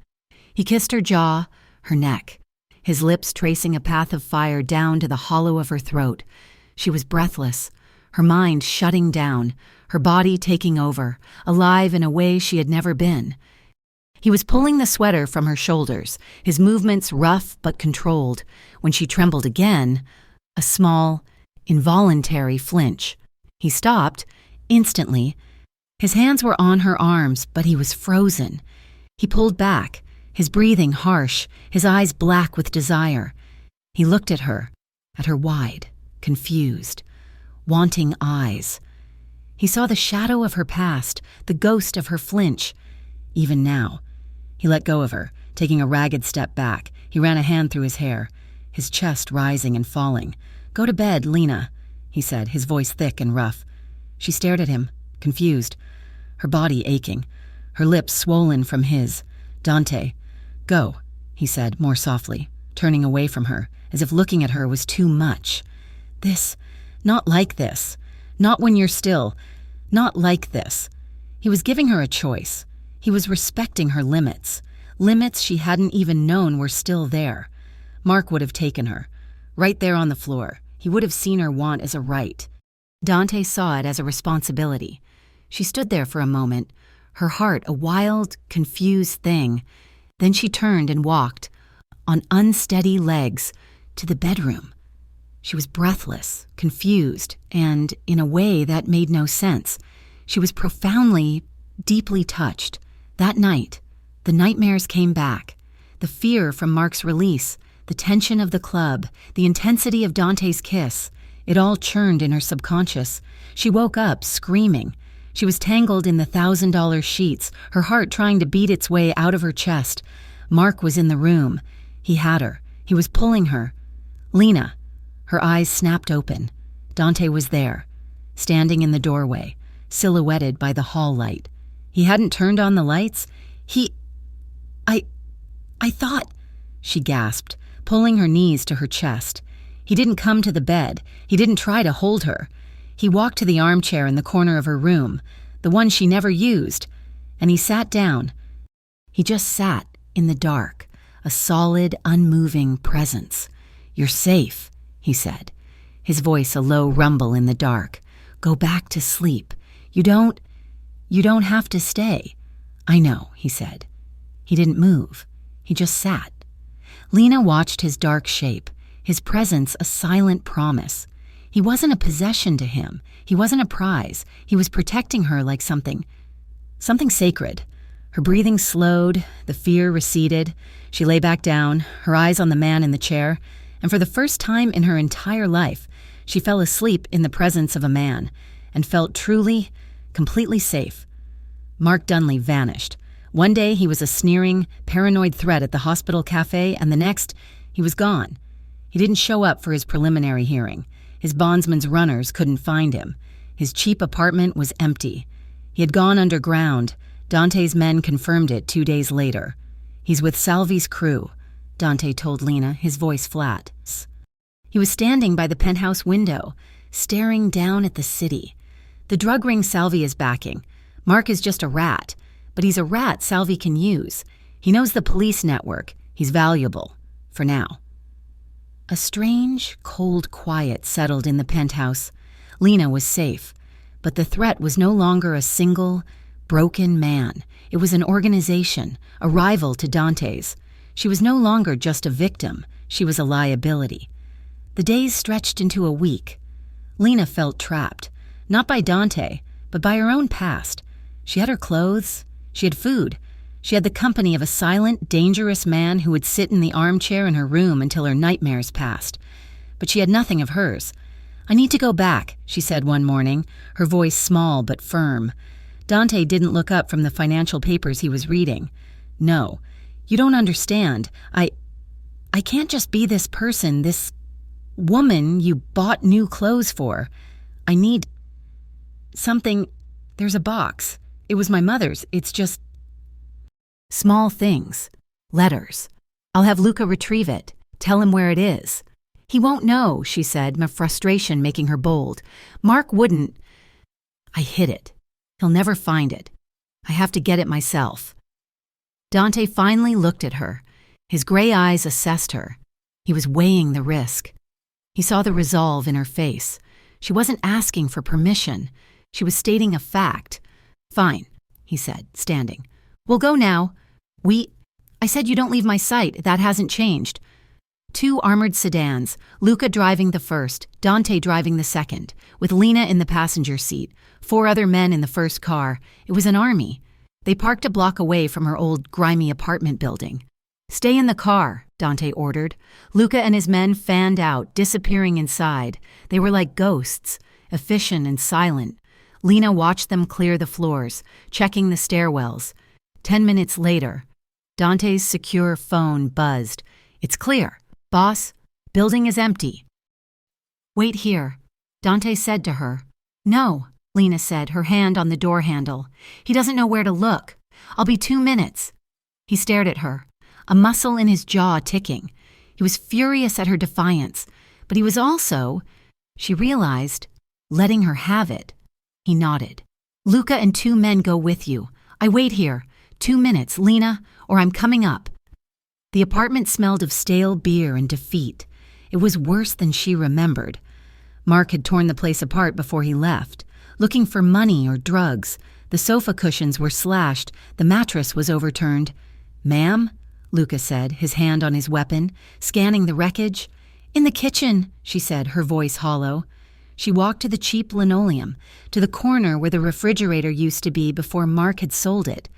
He kissed her jaw, her neck, his lips tracing a path of fire down to the hollow of her throat. She was breathless, her mind shutting down, her body taking over, alive in a way she had never been. He was pulling the sweater from her shoulders, his movements rough but controlled. When she trembled again, a small, involuntary flinch. He stopped, instantly. His hands were on her arms, but he was frozen. He pulled back, his breathing harsh, his eyes black with desire. He looked at her wide, confused, wanting eyes. He saw the shadow of her past, the ghost of her flinch. Even now, he let go of her, taking a ragged step back. He ran a hand through his hair, his chest rising and falling. "Go to bed, Lena," he said, his voice thick and rough. She stared at him, confused, her body aching, her lips swollen from his. "Dante, go," he said, more softly, turning away from her, as if looking at her was too much. Not like this. Not when you're still. Not like this." He was giving her a choice. He was respecting her limits. Limits she hadn't even known were still there. Mark would have taken her. Right there on the floor. He would have seen her want as a right. Dante saw it as a responsibility. She stood there for a moment, her heart a wild, confused thing. Then she turned and walked, on unsteady legs, to the bedroom. She was breathless, confused, and in a way that made no sense. She was profoundly, deeply touched. That night, the nightmares came back. The fear from Mark's release, the tension of the club, the intensity of Dante's kiss. It all churned in her subconscious. She woke up screaming. She was tangled in the $1,000 sheets, her heart trying to beat its way out of her chest. Mark was in the room. He had her. He was pulling her. "Lena." Her eyes snapped open. Dante was there, standing in the doorway, silhouetted by the hall light. He hadn't turned on the lights. I thought, she gasped, pulling her knees to her chest. He didn't come to the bed. He didn't try to hold her. He walked to the armchair in the corner of her room, the one she never used, and he sat down. He just sat in the dark, a solid, unmoving presence. "You're safe," he said, his voice a low rumble in the dark. "Go back to sleep. You don't have to stay." "I know," he said. He didn't move. He just sat. Lena watched his dark shape, his presence a silent promise. He wasn't a possession to him. He wasn't a prize. He was protecting her like something sacred. Her breathing slowed, the fear receded. She lay back down, her eyes on the man in the chair, and for the first time in her entire life, she fell asleep in the presence of a man and felt truly, completely safe. Mark Dunley vanished. One day he was a sneering, paranoid threat at the hospital cafe, and the next, he was gone. He didn't show up for his preliminary hearing. His bondsman's runners couldn't find him. His cheap apartment was empty. He had gone underground. Dante's men confirmed it 2 days later. "He's with Salvi's crew," Dante told Lena, his voice flat. He was standing by the penthouse window, staring down at the city. The drug ring Salvi is backing. Mark is just a rat, but he's a rat Salvi can use. He knows the police network. He's valuable, for now. A strange, cold quiet settled in the penthouse. Lena was safe, but the threat was no longer a single, broken man. It was an organization, a rival to Dante's. She was no longer just a victim. She was a liability. The days stretched into a week. Lena felt trapped, not by Dante, but by her own past. She had her clothes. She had food. She had the company of a silent, dangerous man who would sit in the armchair in her room until her nightmares passed. But she had nothing of hers. "I need to go back," she said one morning, her voice small but firm. Dante didn't look up from the financial papers he was reading. "No, you don't understand. I can't just be this person, this woman you bought new clothes for. I need something. There's a box. It was my mother's. It's just small things. Letters. I'll have Luca retrieve it. Tell him where it is." "He won't know," she said, my frustration making her bold. "Mark wouldn't." "I hid it. He'll never find it. I have to get it myself." Dante finally looked at her. His gray eyes assessed her. He was weighing the risk. He saw the resolve in her face. She wasn't asking for permission. She was stating a fact. "Fine," he said, standing. "We'll go now. I said you don't leave my sight. That hasn't changed." 2 armored sedans, Luca driving the first, Dante driving the second, with Lena in the passenger seat, 4 other men in the first car. It was an army. They parked a block away from her old, grimy apartment building. "Stay in the car," Dante ordered. Luca and his men fanned out, disappearing inside. They were like ghosts, efficient and silent. Lena watched them clear the floors, checking the stairwells. 10 minutes later, Dante's secure phone buzzed. "It's clear. Boss, building is empty." "Wait here," Dante said to her. "No," Lena said, her hand on the door handle. "He doesn't know where to look. I'll be 2 minutes." He stared at her, a muscle in his jaw ticking. He was furious at her defiance, but he was also, she realized, letting her have it. He nodded. "Luca and 2 men go with you. I wait here. 2 minutes, Lena, or I'm coming up." The apartment smelled of stale beer and defeat. It was worse than she remembered. Mark had torn the place apart before he left, looking for money or drugs. The sofa cushions were slashed. The mattress was overturned. "Ma'am?" Luca said, his hand on his weapon, scanning the wreckage. "In the kitchen," she said, her voice hollow. She walked to the cheap linoleum, to the corner where the refrigerator used to be before Mark had sold it.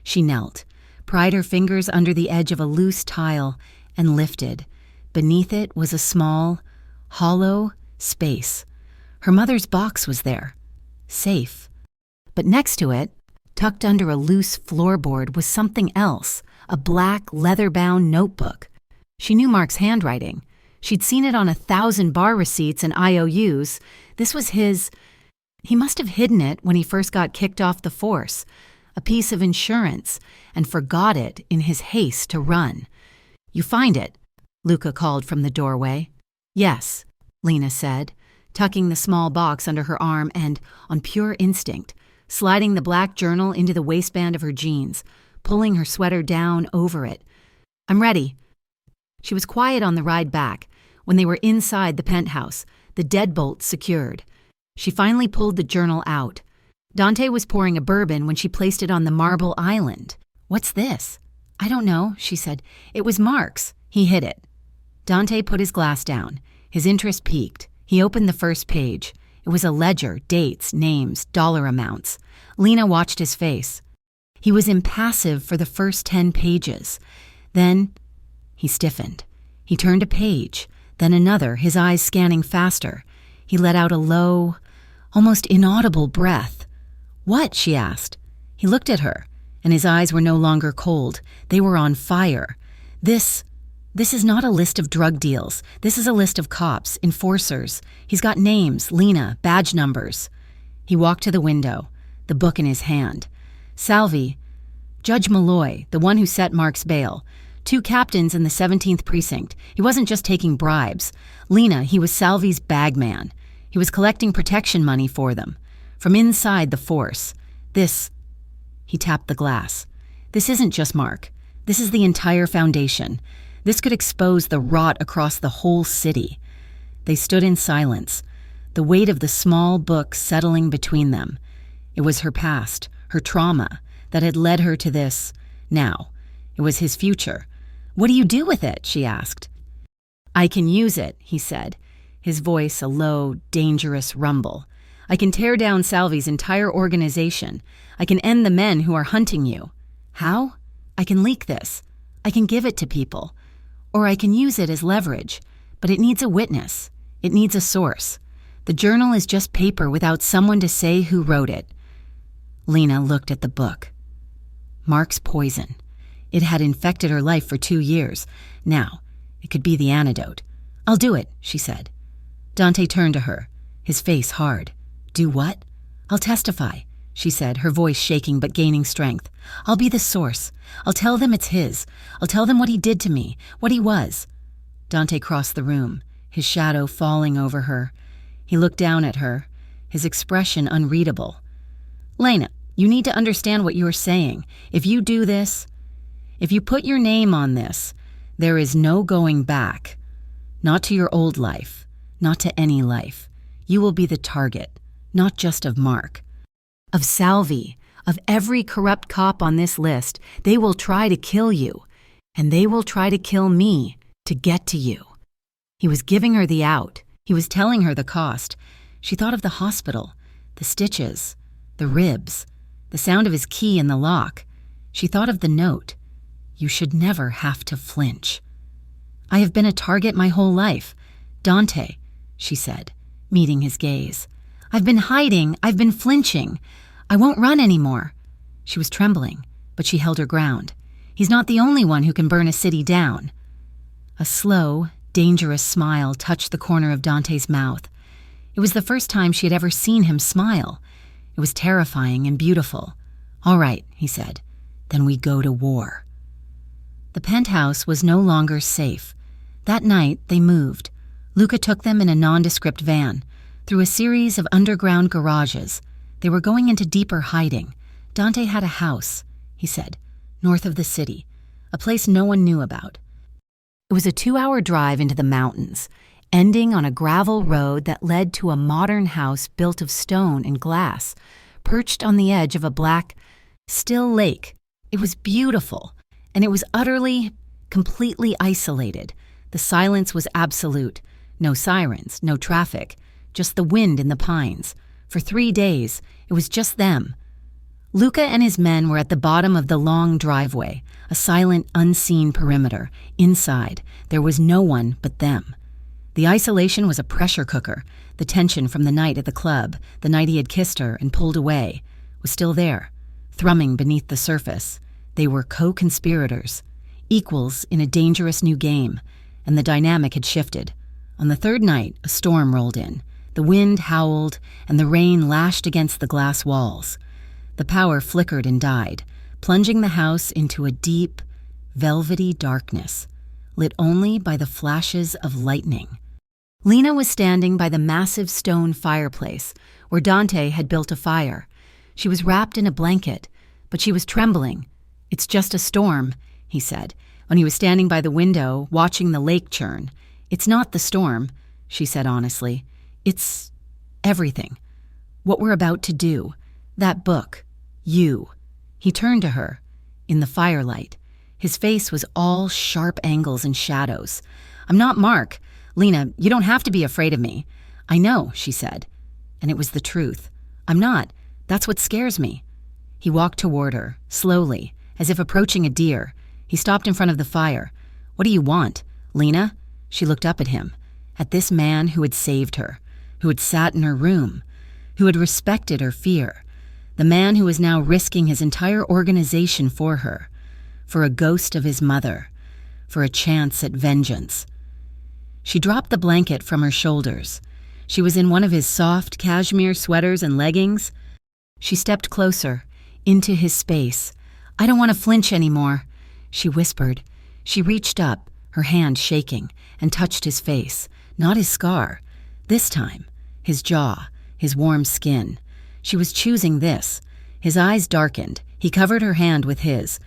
She knelt, pried her fingers under the edge of a loose tile, and lifted. Beneath it was a small, hollow space. Her mother's box was there, safe. But next to it, tucked under a loose floorboard, was something else, a black, leather-bound notebook. She knew Mark's handwriting. She'd seen it on 1,000 bar receipts and IOUs. This was his. He must have hidden it when he first got kicked off the force, a piece of insurance, and forgot it in his haste to run. "You find it?" Luca called from the doorway. "Yes," Lena said, tucking the small box under her arm and, on pure instinct, sliding the black journal into the waistband of her jeans, pulling her sweater down over it. "I'm ready." She was quiet on the ride back. When they were inside the penthouse, the deadbolt secured. She finally pulled the journal out. Dante was pouring a bourbon when she placed it on the marble island. "What's this?" "I don't know," she said. "It was Mark's. He hid it." Dante put his glass down. His interest peaked. He opened the first page. It was a ledger, dates, names, dollar amounts. Lena watched his face. He was impassive for the first 10 pages. Then he stiffened. He turned a page, then another, his eyes scanning faster. He let out a low, almost inaudible breath. "What?" she asked. He looked at her, and his eyes were no longer cold. They were on fire. This is not a list of drug deals. This is a list of cops, enforcers. He's got names, Lena, badge numbers. He walked to the window, the book in his hand. Salvi, Judge Malloy, the one who set Mark's bail. 2 captains in the 17th precinct. He wasn't just taking bribes. Lena, he was Salvi's bagman. He was collecting protection money for them. From inside the force. He tapped the glass. This isn't just Mark. This is the entire foundation. This could expose the rot across the whole city. They stood in silence, the weight of the small book settling between them. It was her past, her trauma, that had led her to this. Now, it was his future. "What do you do with it?" she asked. "I can use it," he said, his voice a low, dangerous rumble. "I can tear down Salvi's entire organization. I can end the men who are hunting you. How? I can leak this. I can give it to people. Or I can use it as leverage. But it needs a witness. It needs a source. The journal is just paper without someone to say who wrote it." Lena looked at the book. Mark's poison. It had infected her life for 2 years. Now, it could be the antidote. "I'll do it," she said. Dante turned to her, his face hard. "Do what?" "I'll testify," she said, her voice shaking but gaining strength. "I'll be the source. I'll tell them it's his. I'll tell them what he did to me, what he was." Dante crossed the room, his shadow falling over her. He looked down at her, his expression unreadable. "Lena, you need to understand what you're saying. If you do this, if you put your name on this, there is no going back. Not to your old life, not to any life. You will be the target, not just of Mark. Of Salvi, of every corrupt cop on this list. They will try to kill you, and they will try to kill me to get to you." He was giving her the out. He was telling her the cost. She thought of the hospital, the stitches, the ribs, the sound of his key in the lock. She thought of the note. "You should never have to flinch." "I have been a target my whole life. Dante," she said, meeting his gaze. "I've been hiding. I've been flinching. I won't run anymore." She was trembling, but she held her ground. He's not the only one who can burn a city down. A slow, dangerous smile touched the corner of Dante's mouth. It was the first time she had ever seen him smile. It was terrifying and beautiful. "All right," he said. "Then we go to war." The penthouse was no longer safe. That night, they moved. Luca took them in a nondescript van, through a series of underground garages. They were going into deeper hiding. Dante had a house, he said, north of the city, a place no one knew about. It was a 2-hour drive into the mountains, ending on a gravel road that led to a modern house built of stone and glass, perched on the edge of a black, still lake. It was beautiful, and it was utterly, completely isolated. The silence was absolute. No sirens, no traffic, just the wind in the pines. For 3 days, it was just them. Luca and his men were at the bottom of the long driveway, a silent, unseen perimeter. Inside, there was no one but them. The isolation was a pressure cooker. The tension from the night at the club, the night he had kissed her and pulled away, was still there, thrumming beneath the surface. They were co-conspirators, equals in a dangerous new game, and the dynamic had shifted. On the 3rd night, a storm rolled in. The wind howled, and the rain lashed against the glass walls. The power flickered and died, plunging the house into a deep, velvety darkness, lit only by the flashes of lightning. Lena was standing by the massive stone fireplace, where Dante had built a fire. She was wrapped in a blanket, but she was trembling. "It's just a storm," he said, when he was standing by the window, watching the lake churn. "It's not the storm," she said honestly. "It's everything. What we're about to do. That book. You." He turned to her. In the firelight, his face was all sharp angles and shadows. "I'm not Mark. Lena, you don't have to be afraid of me. "I know," she said. And it was the truth. "I'm not. That's what scares me." He walked toward her, slowly, as if approaching a deer. He stopped in front of the fire. "What do you want, Lena?" She looked up at him, at this man who had saved her, who had sat in her room, who had respected her fear, the man who was now risking his entire organization for her, for a ghost of his mother, for a chance at vengeance. She dropped the blanket from her shoulders. She was in one of his soft cashmere sweaters and leggings. She stepped closer, into his space. "I don't want to flinch anymore," she whispered. She reached up, her hand shaking, and touched his face, not his scar. This time, his jaw, his warm skin. She was choosing this. His eyes darkened. He covered her hand with his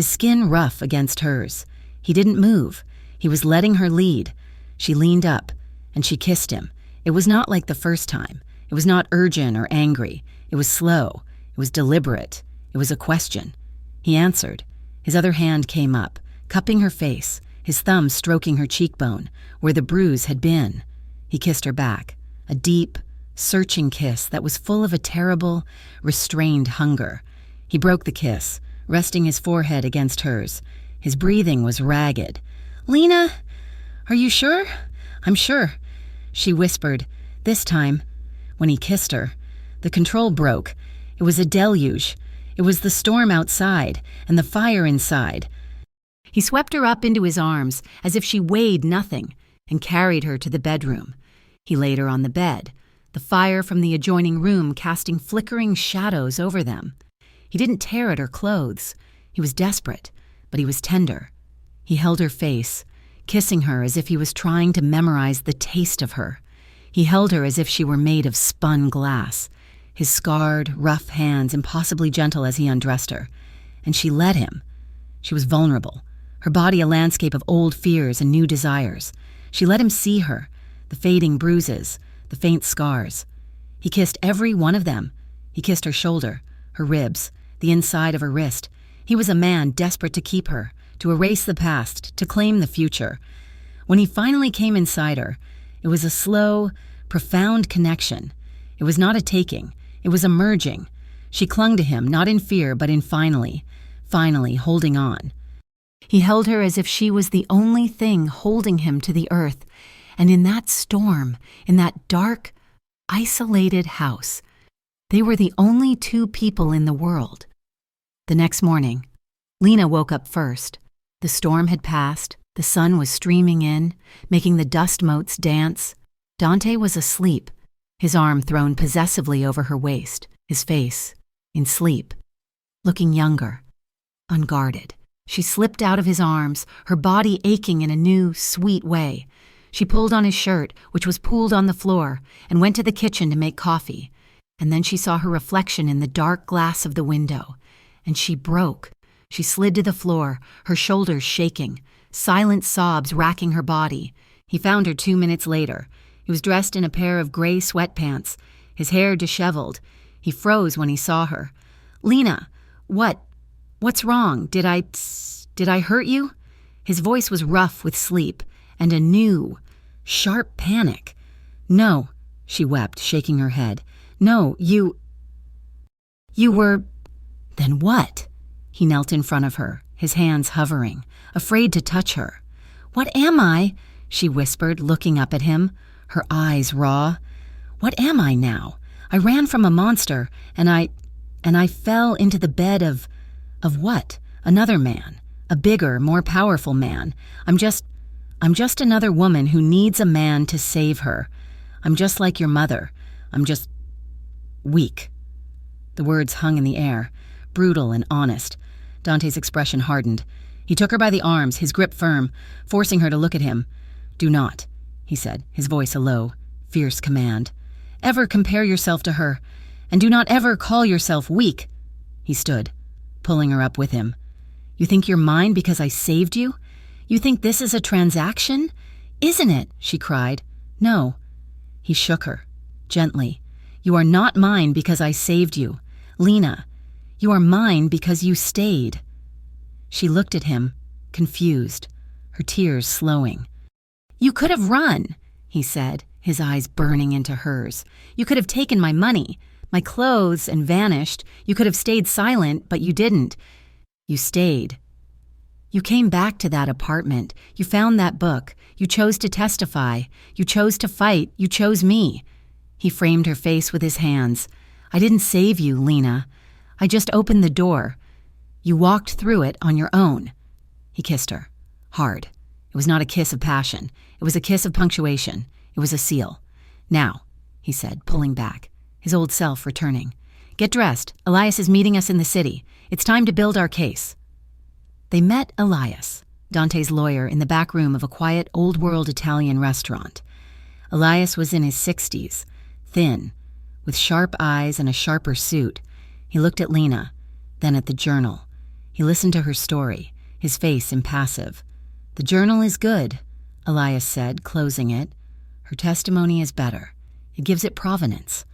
skin rough against hers. He didn't move. He was letting her lead. She leaned up, and she kissed him. It was not like the first time. It was not urgent or angry. It was slow. It was deliberate. It was a question. He answered. His other hand came up, cupping her face, his thumb stroking her cheekbone, where the bruise had been. He kissed her back, a deep, searching kiss that was full of a terrible, restrained hunger. He broke the kiss, resting his forehead against hers. His breathing was ragged. "Lena, are you sure?" "I'm sure," she whispered. This time, when he kissed her, the control broke. It was a deluge. It was the storm outside and the fire inside. He swept her up into his arms as if she weighed nothing and carried her to the bedroom. He laid her on the bed, the fire from the adjoining room casting flickering shadows over them. He didn't tear at her clothes. He was desperate, but he was tender. He held her face, kissing her as if he was trying to memorize the taste of her. He held her as if she were made of spun glass, his scarred, rough hands impossibly gentle as he undressed her. And she let him. She was vulnerable, her body a landscape of old fears and new desires. She let him see her, the fading bruises, the faint scars. He kissed every one of them. He kissed her shoulder, her ribs, the inside of her wrist. He was a man desperate to keep her, to erase the past, to claim the future. When he finally came inside her, it was a slow, profound connection. It was not a taking. It was a merging. She clung to him, not in fear, but in finally holding on. He held her as if she was the only thing holding him to the earth. And in that storm, in that dark, isolated house, they were the only two people in the world. The next morning, Lena woke up first. The storm had passed. The sun was streaming in, making the dust motes dance. Dante was asleep, his arm thrown possessively over her waist, his face, in sleep, looking younger, unguarded. She slipped out of his arms, her body aching in a new, sweet way. She pulled on his shirt, which was pooled on the floor, and went to the kitchen to make coffee. And then she saw her reflection in the dark glass of the window. And she broke. She slid to the floor, her shoulders shaking, silent sobs racking her body. He found her 2 minutes later. He was dressed in a pair of gray sweatpants, his hair disheveled. He froze when he saw her. "Lena, what's wrong? Did I hurt you?" His voice was rough with sleep and a new, sharp panic. "No," she wept, shaking her head. "No, you were..." "Then what?" He knelt in front of her, his hands hovering, afraid to touch her. "What am I?" she whispered, looking up at him, her eyes raw. "What am I now? I ran from a monster, and I fell into the bed of what? Another man, a bigger, more powerful man. I'm just another woman who needs a man to save her. I'm just like your mother. I'm just weak." The words hung in the air, brutal and honest. Dante's expression hardened. He took her by the arms, his grip firm, forcing her to look at him. "Do not," he said, his voice a low, fierce command. "Ever compare yourself to her, and do not ever call yourself weak." He stood, pulling her up with him. "You think you're mine because I saved you? You think this is a transaction? Isn't it?" she cried. "No." He shook her, gently. "You are not mine because I saved you. Lena, you are mine because you stayed." She looked at him, confused, her tears slowing. "You could have run," he said, his eyes burning into hers. "You could have taken my money, my clothes, and vanished. You could have stayed silent, but you didn't. You stayed. You came back to that apartment. You found that book. You chose to testify. You chose to fight. You chose me." He framed her face with his hands. "I didn't save you, Lena. I just opened the door. You walked through it on your own." He kissed her. Hard. It was not a kiss of passion. It was a kiss of punctuation. It was a seal. "Now," he said, pulling back, his old self returning. "Get dressed. Elias is meeting us in the city. It's time to build our case." They met Elias, Dante's lawyer, in the back room of a quiet, old-world Italian restaurant. Elias was in his 60s, thin, with sharp eyes and a sharper suit. He looked at Lena, then at the journal. He listened to her story, his face impassive. "The journal is good," Elias said, closing it. "Her testimony is better. It gives it provenance.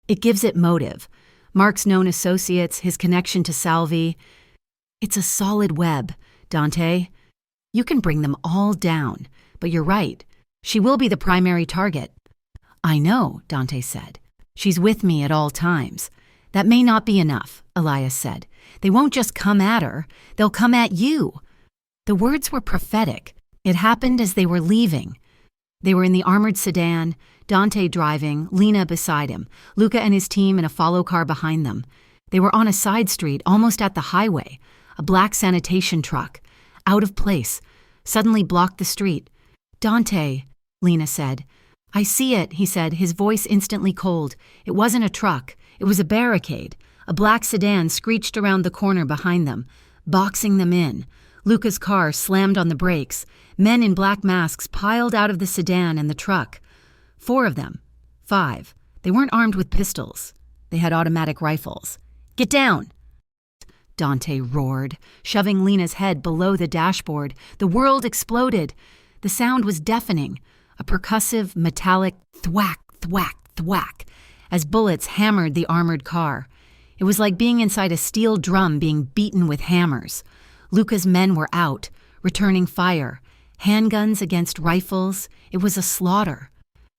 It gives it motive. Mark's known associates, his connection to Salvi. It's a solid web, Dante. You can bring them all down, but you're right. She will be the primary target." "I know," Dante said. "She's with me at all times." "That may not be enough," Elias said. "They won't just come at her. They'll come at you." The words were prophetic. It happened as they were leaving. They were in the armored sedan, Dante driving, Lena beside him, Luca and his team in a follow car behind them. They were on a side street, almost at the highway. A black sanitation truck, out of place, suddenly blocked the street. "Dante," Lena said. "I see it," he said, his voice instantly cold. It wasn't a truck. It was a barricade. A black sedan screeched around the corner behind them, boxing them in. Luca's car slammed on the brakes. Men in black masks piled out of the sedan and the truck. 4 of them. 5. They weren't armed with pistols. They had automatic rifles. "Get down!" Dante roared, shoving Lena's head below the dashboard. The world exploded. The sound was deafening, a percussive, metallic thwack, thwack, thwack, as bullets hammered the armored car. It was like being inside a steel drum being beaten with hammers. Luca's men were out, returning fire. Handguns against rifles. It was a slaughter.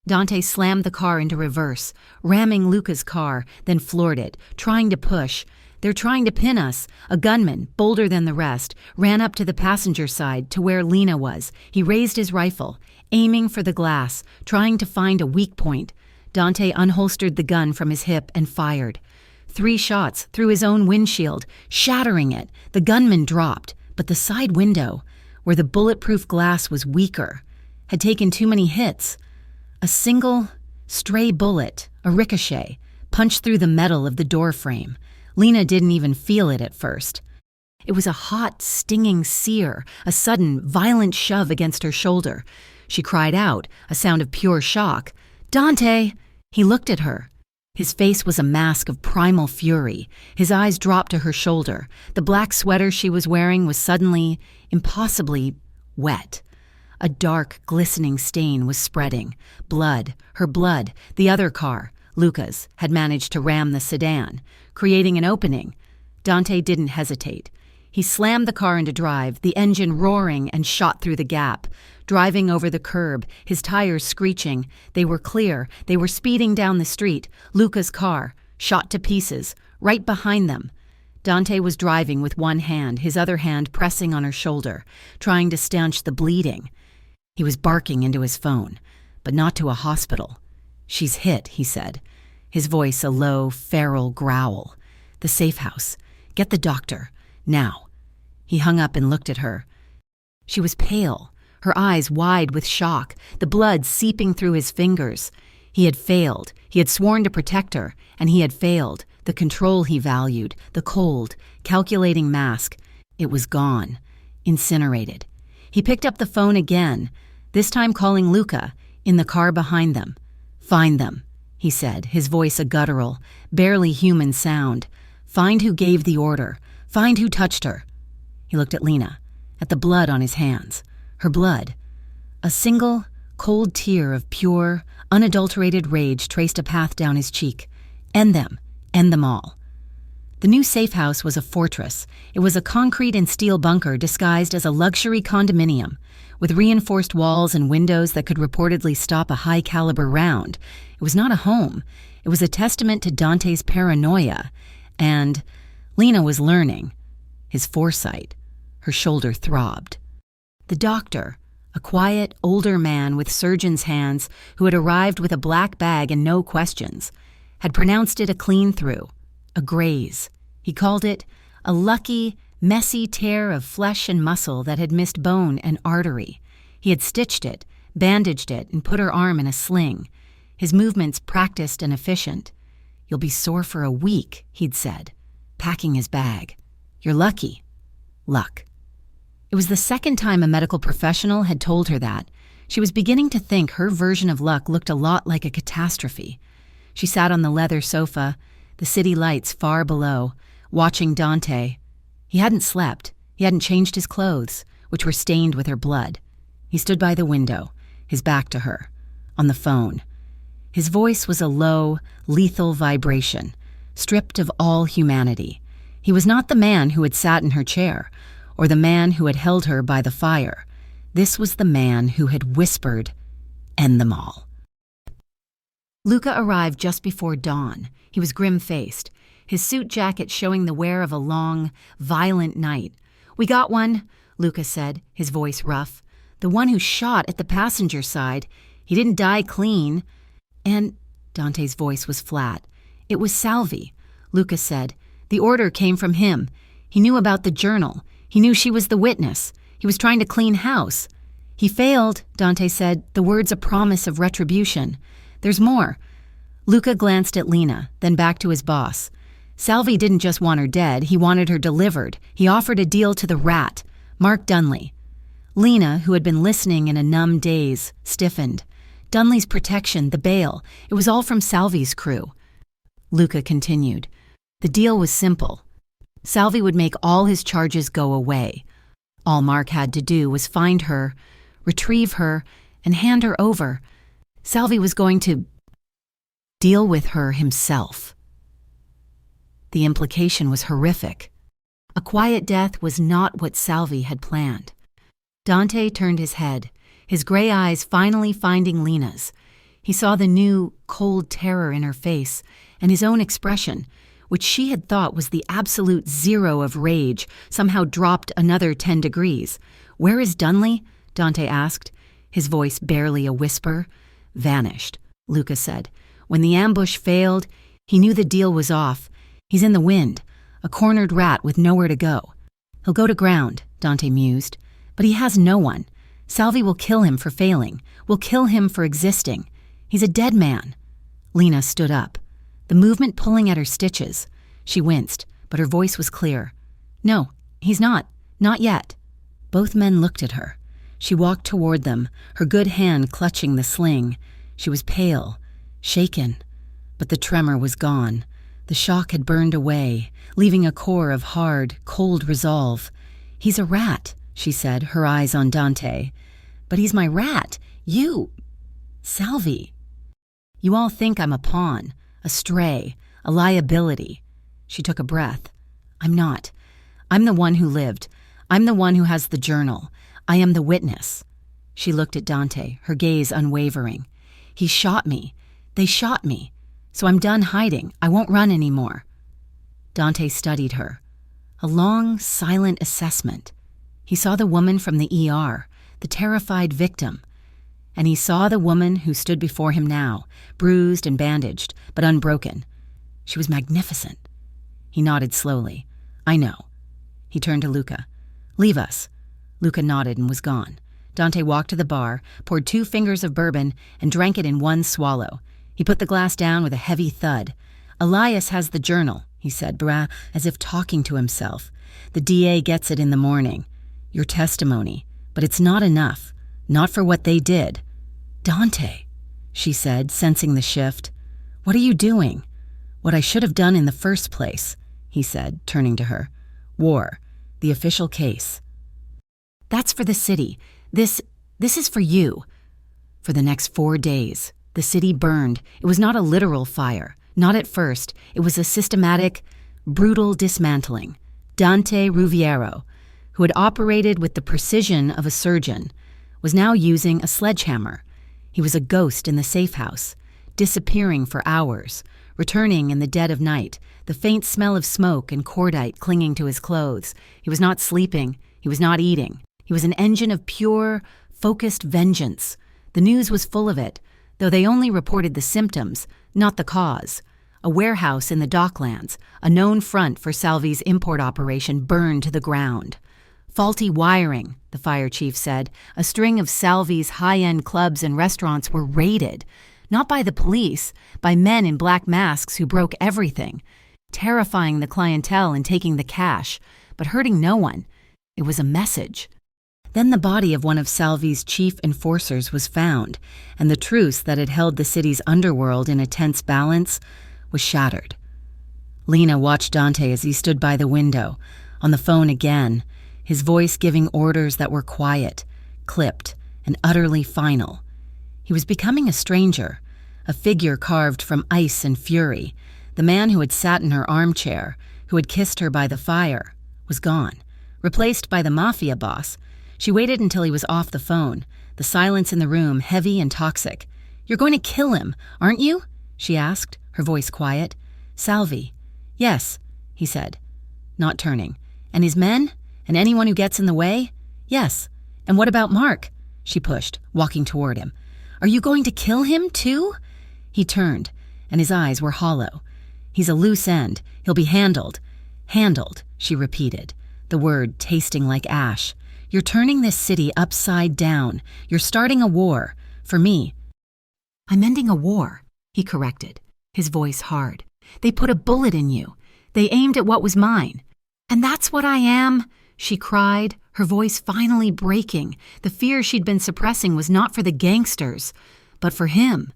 Dante slammed the car into reverse, ramming Luca's car, then floored it, trying to push. "They're trying to pin us." A gunman, bolder than the rest, ran up to the passenger side, to where Lena was. He raised his rifle, aiming for the glass, trying to find a weak point. Dante unholstered the gun from his hip and fired. 3 shots through his own windshield, shattering it. The gunman dropped, but the side window, where the bulletproof glass was weaker, had taken too many hits. A single, stray bullet, a ricochet, punched through the metal of the door frame. Lena didn't even feel it at first. It was a hot, stinging sear, a sudden, violent shove against her shoulder. She cried out, a sound of pure shock. "Dante!" He looked at her. His face was a mask of primal fury. His eyes dropped to her shoulder. The black sweater she was wearing was suddenly, impossibly, wet. A dark, glistening stain was spreading. Blood, her blood, the other car, Luca's, had managed to ram the sedan, creating an opening. Dante didn't hesitate. He slammed the car into drive, the engine roaring, and shot through the gap. Driving over the curb, his tires screeching. They were clear. They were speeding down the street. Luca's car, shot to pieces, right behind them. Dante was driving with one hand, his other hand pressing on her shoulder, trying to stanch the bleeding. He was barking into his phone, but not to a hospital. "She's hit," he said, his voice a low, feral growl. "The safe house. Get the doctor. Now." He hung up and looked at her. She was pale, her eyes wide with shock, the blood seeping through his fingers. He had failed. He had sworn to protect her, and he had failed. The control he valued, the cold, calculating mask. It was gone, incinerated. He picked up the phone again, this time calling Luca, in the car behind them. "Find them," he said, his voice a guttural, barely human sound. "Find who gave the order. Find who touched her." He looked at Lena, at the blood on his hands. Her blood. A single, cold tear of pure, unadulterated rage traced a path down his cheek. End them. End them all. The new safe house was a fortress. It was a concrete and steel bunker disguised as a luxury condominium, with reinforced walls and windows that could reportedly stop a high-caliber round. It was not a home. It was a testament to Dante's paranoia. And Lena was learning. His foresight. Her shoulder throbbed. The doctor, a quiet, older man with surgeon's hands who had arrived with a black bag and no questions, had pronounced it a clean through, a graze. He called it a lucky, messy tear of flesh and muscle that had missed bone and artery. He had stitched it, bandaged it, and put her arm in a sling. His movements practiced and efficient. "You'll be sore for a week," he'd said, packing his bag. "You're lucky." Luck. It was the second time a medical professional had told her that. She was beginning to think her version of luck looked a lot like a catastrophe. She sat on the leather sofa, the city lights far below, watching Dante. He hadn't slept. He hadn't changed his clothes, which were stained with her blood. He stood by the window, his back to her, on the phone. His voice was a low, lethal vibration, stripped of all humanity. He was not the man who had sat in her chair, or the man who had held her by the fire. This was the man who had whispered, "End them all." Luca arrived just before dawn. He was grim-faced, his suit jacket showing the wear of a long, violent night. "We got one," Luca said, his voice rough. "The one who shot at the passenger side. He didn't die clean." And Dante's voice was flat. "It was Salvi," Luca said. "The order came from him. He knew about the journal. He knew she was the witness. He was trying to clean house." "He failed," Dante said, the words a promise of retribution. "There's more." Luca glanced at Lena, then back to his boss. "Salvi didn't just want her dead, he wanted her delivered. He offered a deal to the rat, Mark Dunley." Lena, who had been listening in a numb daze, stiffened. Dunley's protection, the bail, it was all from Salvi's crew. Luca continued. "The deal was simple. Salvi would make all his charges go away. All Mark had to do was find her, retrieve her, and hand her over. Salvi was going to deal with her himself." The implication was horrific. A quiet death was not what Salvi had planned. Dante turned his head, his gray eyes finally finding Lena's. He saw the new, cold terror in her face, and his own expression, which she had thought was the absolute zero of rage, somehow dropped another 10 degrees. "Where is Dunley?" Dante asked, his voice barely a whisper. "Vanished," Luca said. "When the ambush failed, he knew the deal was off. He's in the wind, a cornered rat with nowhere to go. He'll go to ground," Dante mused. "But he has no one. Salvi will kill him for failing, will kill him for existing. He's a dead man." Lena stood up, the movement pulling at her stitches. She winced, but her voice was clear. "No, he's not. Not yet." Both men looked at her. She walked toward them, her good hand clutching the sling. She was pale, shaken, but the tremor was gone. The shock had burned away, leaving a core of hard, cold resolve. "He's a rat," she said, her eyes on Dante. "But he's my rat. You, Salvi. You all think I'm a pawn, a stray, a liability." She took a breath. "I'm not. I'm the one who lived. I'm the one who has the journal. I am the witness." She looked at Dante, her gaze unwavering. "He shot me. They shot me. So I'm done hiding. I won't run anymore." Dante studied her. A long, silent assessment. He saw the woman from the ER, the terrified victim. And he saw the woman who stood before him now, bruised and bandaged, but unbroken. She was magnificent. He nodded slowly. "I know." He turned to Luca. "Leave us." Luca nodded and was gone. Dante walked to the bar, poured 2 fingers of bourbon, and drank it in one swallow. He put the glass down with a heavy thud. "Elias has the journal," he said, as if talking to himself. "The DA gets it in the morning. Your testimony. But it's not enough. Not for what they did." "Dante," she said, sensing the shift. "What are you doing?" "What I should have done in the first place," he said, turning to her. "War. The official case." "That's for the city. This is for you." For the next 4 days, the city burned. It was not a literal fire. Not at first. It was a systematic, brutal dismantling. Dante Ruviero, who had operated with the precision of a surgeon, was now using a sledgehammer. He was a ghost in the safe house, disappearing for hours, returning in the dead of night, the faint smell of smoke and cordite clinging to his clothes. He was not sleeping. He was not eating. He was an engine of pure, focused vengeance. The news was full of it, though they only reported the symptoms, not the cause. A warehouse in the Docklands, a known front for Salvi's import operation, burned to the ground. Faulty wiring, the fire chief said. A string of Salvi's high-end clubs and restaurants were raided, not by the police, by men in black masks who broke everything, terrifying the clientele and taking the cash, but hurting no one. It was a message. Then the body of one of Salvi's chief enforcers was found, and the truce that had held the city's underworld in a tense balance was shattered. Lena watched Dante as he stood by the window, on the phone again, his voice giving orders that were quiet, clipped, and utterly final. He was becoming a stranger, a figure carved from ice and fury. The man who had sat in her armchair, who had kissed her by the fire, was gone, replaced by the mafia boss. She waited until he was off the phone, the silence in the room heavy and toxic. "You're going to kill him, aren't you?" she asked, her voice quiet. "Salvi." "Yes," he said, not turning. "And his men? And anyone who gets in the way?" "Yes." "And what about Mark?" she pushed, walking toward him. "Are you going to kill him, too?" He turned, and his eyes were hollow. "He's a loose end. He'll be handled." "Handled," she repeated, the word tasting like ash. "You're turning this city upside down. You're starting a war. For me." "I'm ending a war," he corrected, his voice hard. "They put a bullet in you. They aimed at what was mine. And that's what I am," she cried, her voice finally breaking. The fear she'd been suppressing was not for the gangsters, but for him.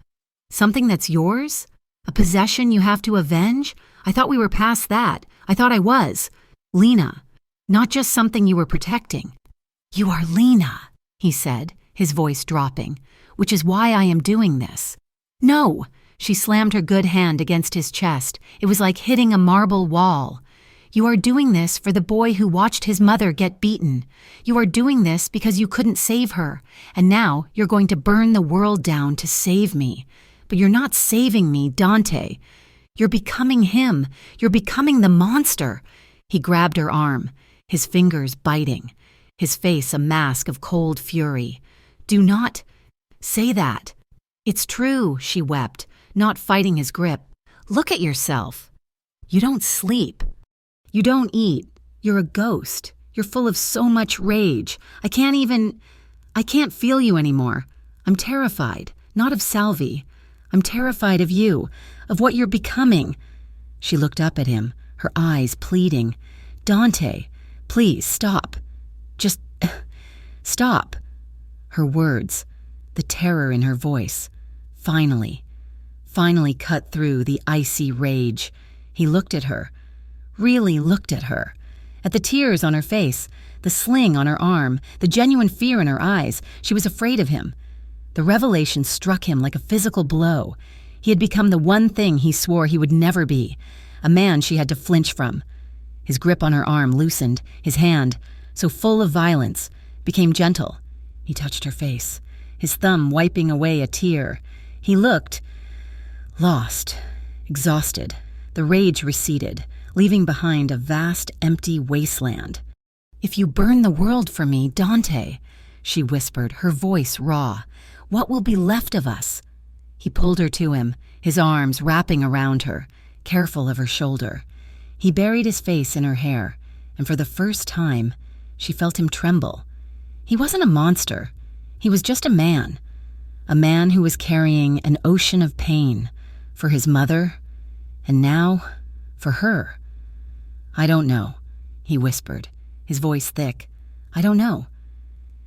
"Something that's yours? A possession you have to avenge? I thought we were past that. I thought I was. Lena, not just something you were protecting." "You are Lena," he said, his voice dropping, "which is why I am doing this." "No," she slammed her good hand against his chest. It was like hitting a marble wall. "You are doing this for the boy who watched his mother get beaten. You are doing this because you couldn't save her, and now you're going to burn the world down to save me. But you're not saving me, Dante. You're becoming him. You're becoming the monster." He grabbed her arm, his fingers biting, his face a mask of cold fury. "Do not say that." "It's true," she wept, not fighting his grip. "Look at yourself. You don't sleep. You don't eat. You're a ghost. You're full of so much rage. I can't feel you anymore. I'm terrified, not of Salvi. I'm terrified of you, of what you're becoming." She looked up at him, her eyes pleading. "Dante, please stop. Just stop." Her words, the terror in her voice, finally cut through the icy rage. He looked at her, really looked at her, at the tears on her face, the sling on her arm, the genuine fear in her eyes. She was afraid of him. The revelation struck him like a physical blow. He had become the one thing he swore he would never be, a man she had to flinch from. His grip on her arm loosened, his hand, so full of violence, became gentle. He touched her face, his thumb wiping away a tear. He looked lost, exhausted. The rage receded, leaving behind a vast, empty wasteland. "If you burn the world for me, Dante," she whispered, her voice raw, "what will be left of us?" He pulled her to him, his arms wrapping around her, careful of her shoulder. He buried his face in her hair, and for the first time, she felt him tremble. He wasn't a monster. He was just a man who was carrying an ocean of pain for his mother, and now for her. "I don't know," he whispered, his voice thick. "I don't know."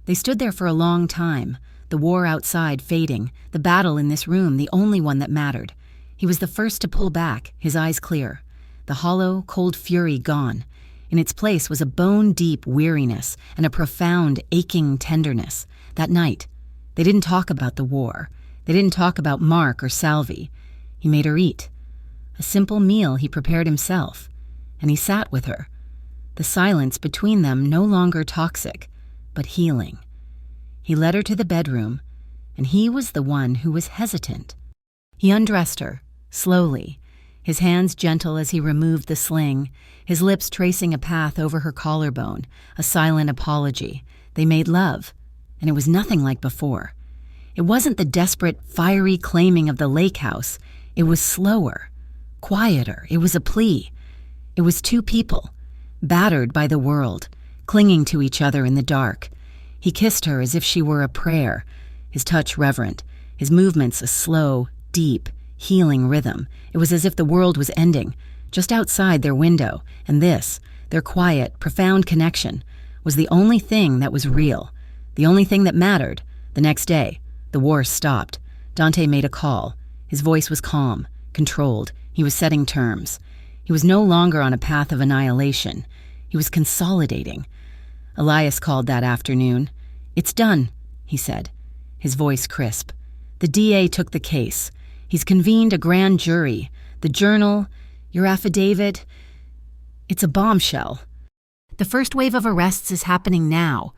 They stood there for a long time, the war outside fading, the battle in this room the only one that mattered. He was the first to pull back, his eyes clear, the hollow, cold fury gone. In its place was a bone-deep weariness and a profound, aching tenderness. That night, they didn't talk about the war. They didn't talk about Mark or Salvi. He made her eat. A simple meal he prepared himself. and he sat with her. The silence between them no longer toxic, but healing. He led her to the bedroom, and he was the one who was hesitant. He undressed her, slowly, his hands gentle as he removed the sling, his lips tracing a path over her collarbone, a silent apology. They made love, and it was nothing like before. It wasn't the desperate, fiery claiming of the lake house. It was slower, quieter. It was a plea. It was two people, battered by the world, clinging to each other in the dark. He kissed her as if she were a prayer, his touch reverent, his movements a slow, deep, healing rhythm. It was as if the world was ending, just outside their window, and this, their quiet, profound connection, was the only thing that was real, the only thing that mattered. The next day, the war stopped. Dante made a call. His voice was calm, controlled. He was setting terms. He was no longer on a path of annihilation. He was consolidating. Elias called that afternoon. "It's done," he said, his voice crisp. "The DA took the case. He's convened a grand jury. The journal, your affidavit, it's a bombshell. The first wave of arrests is happening now."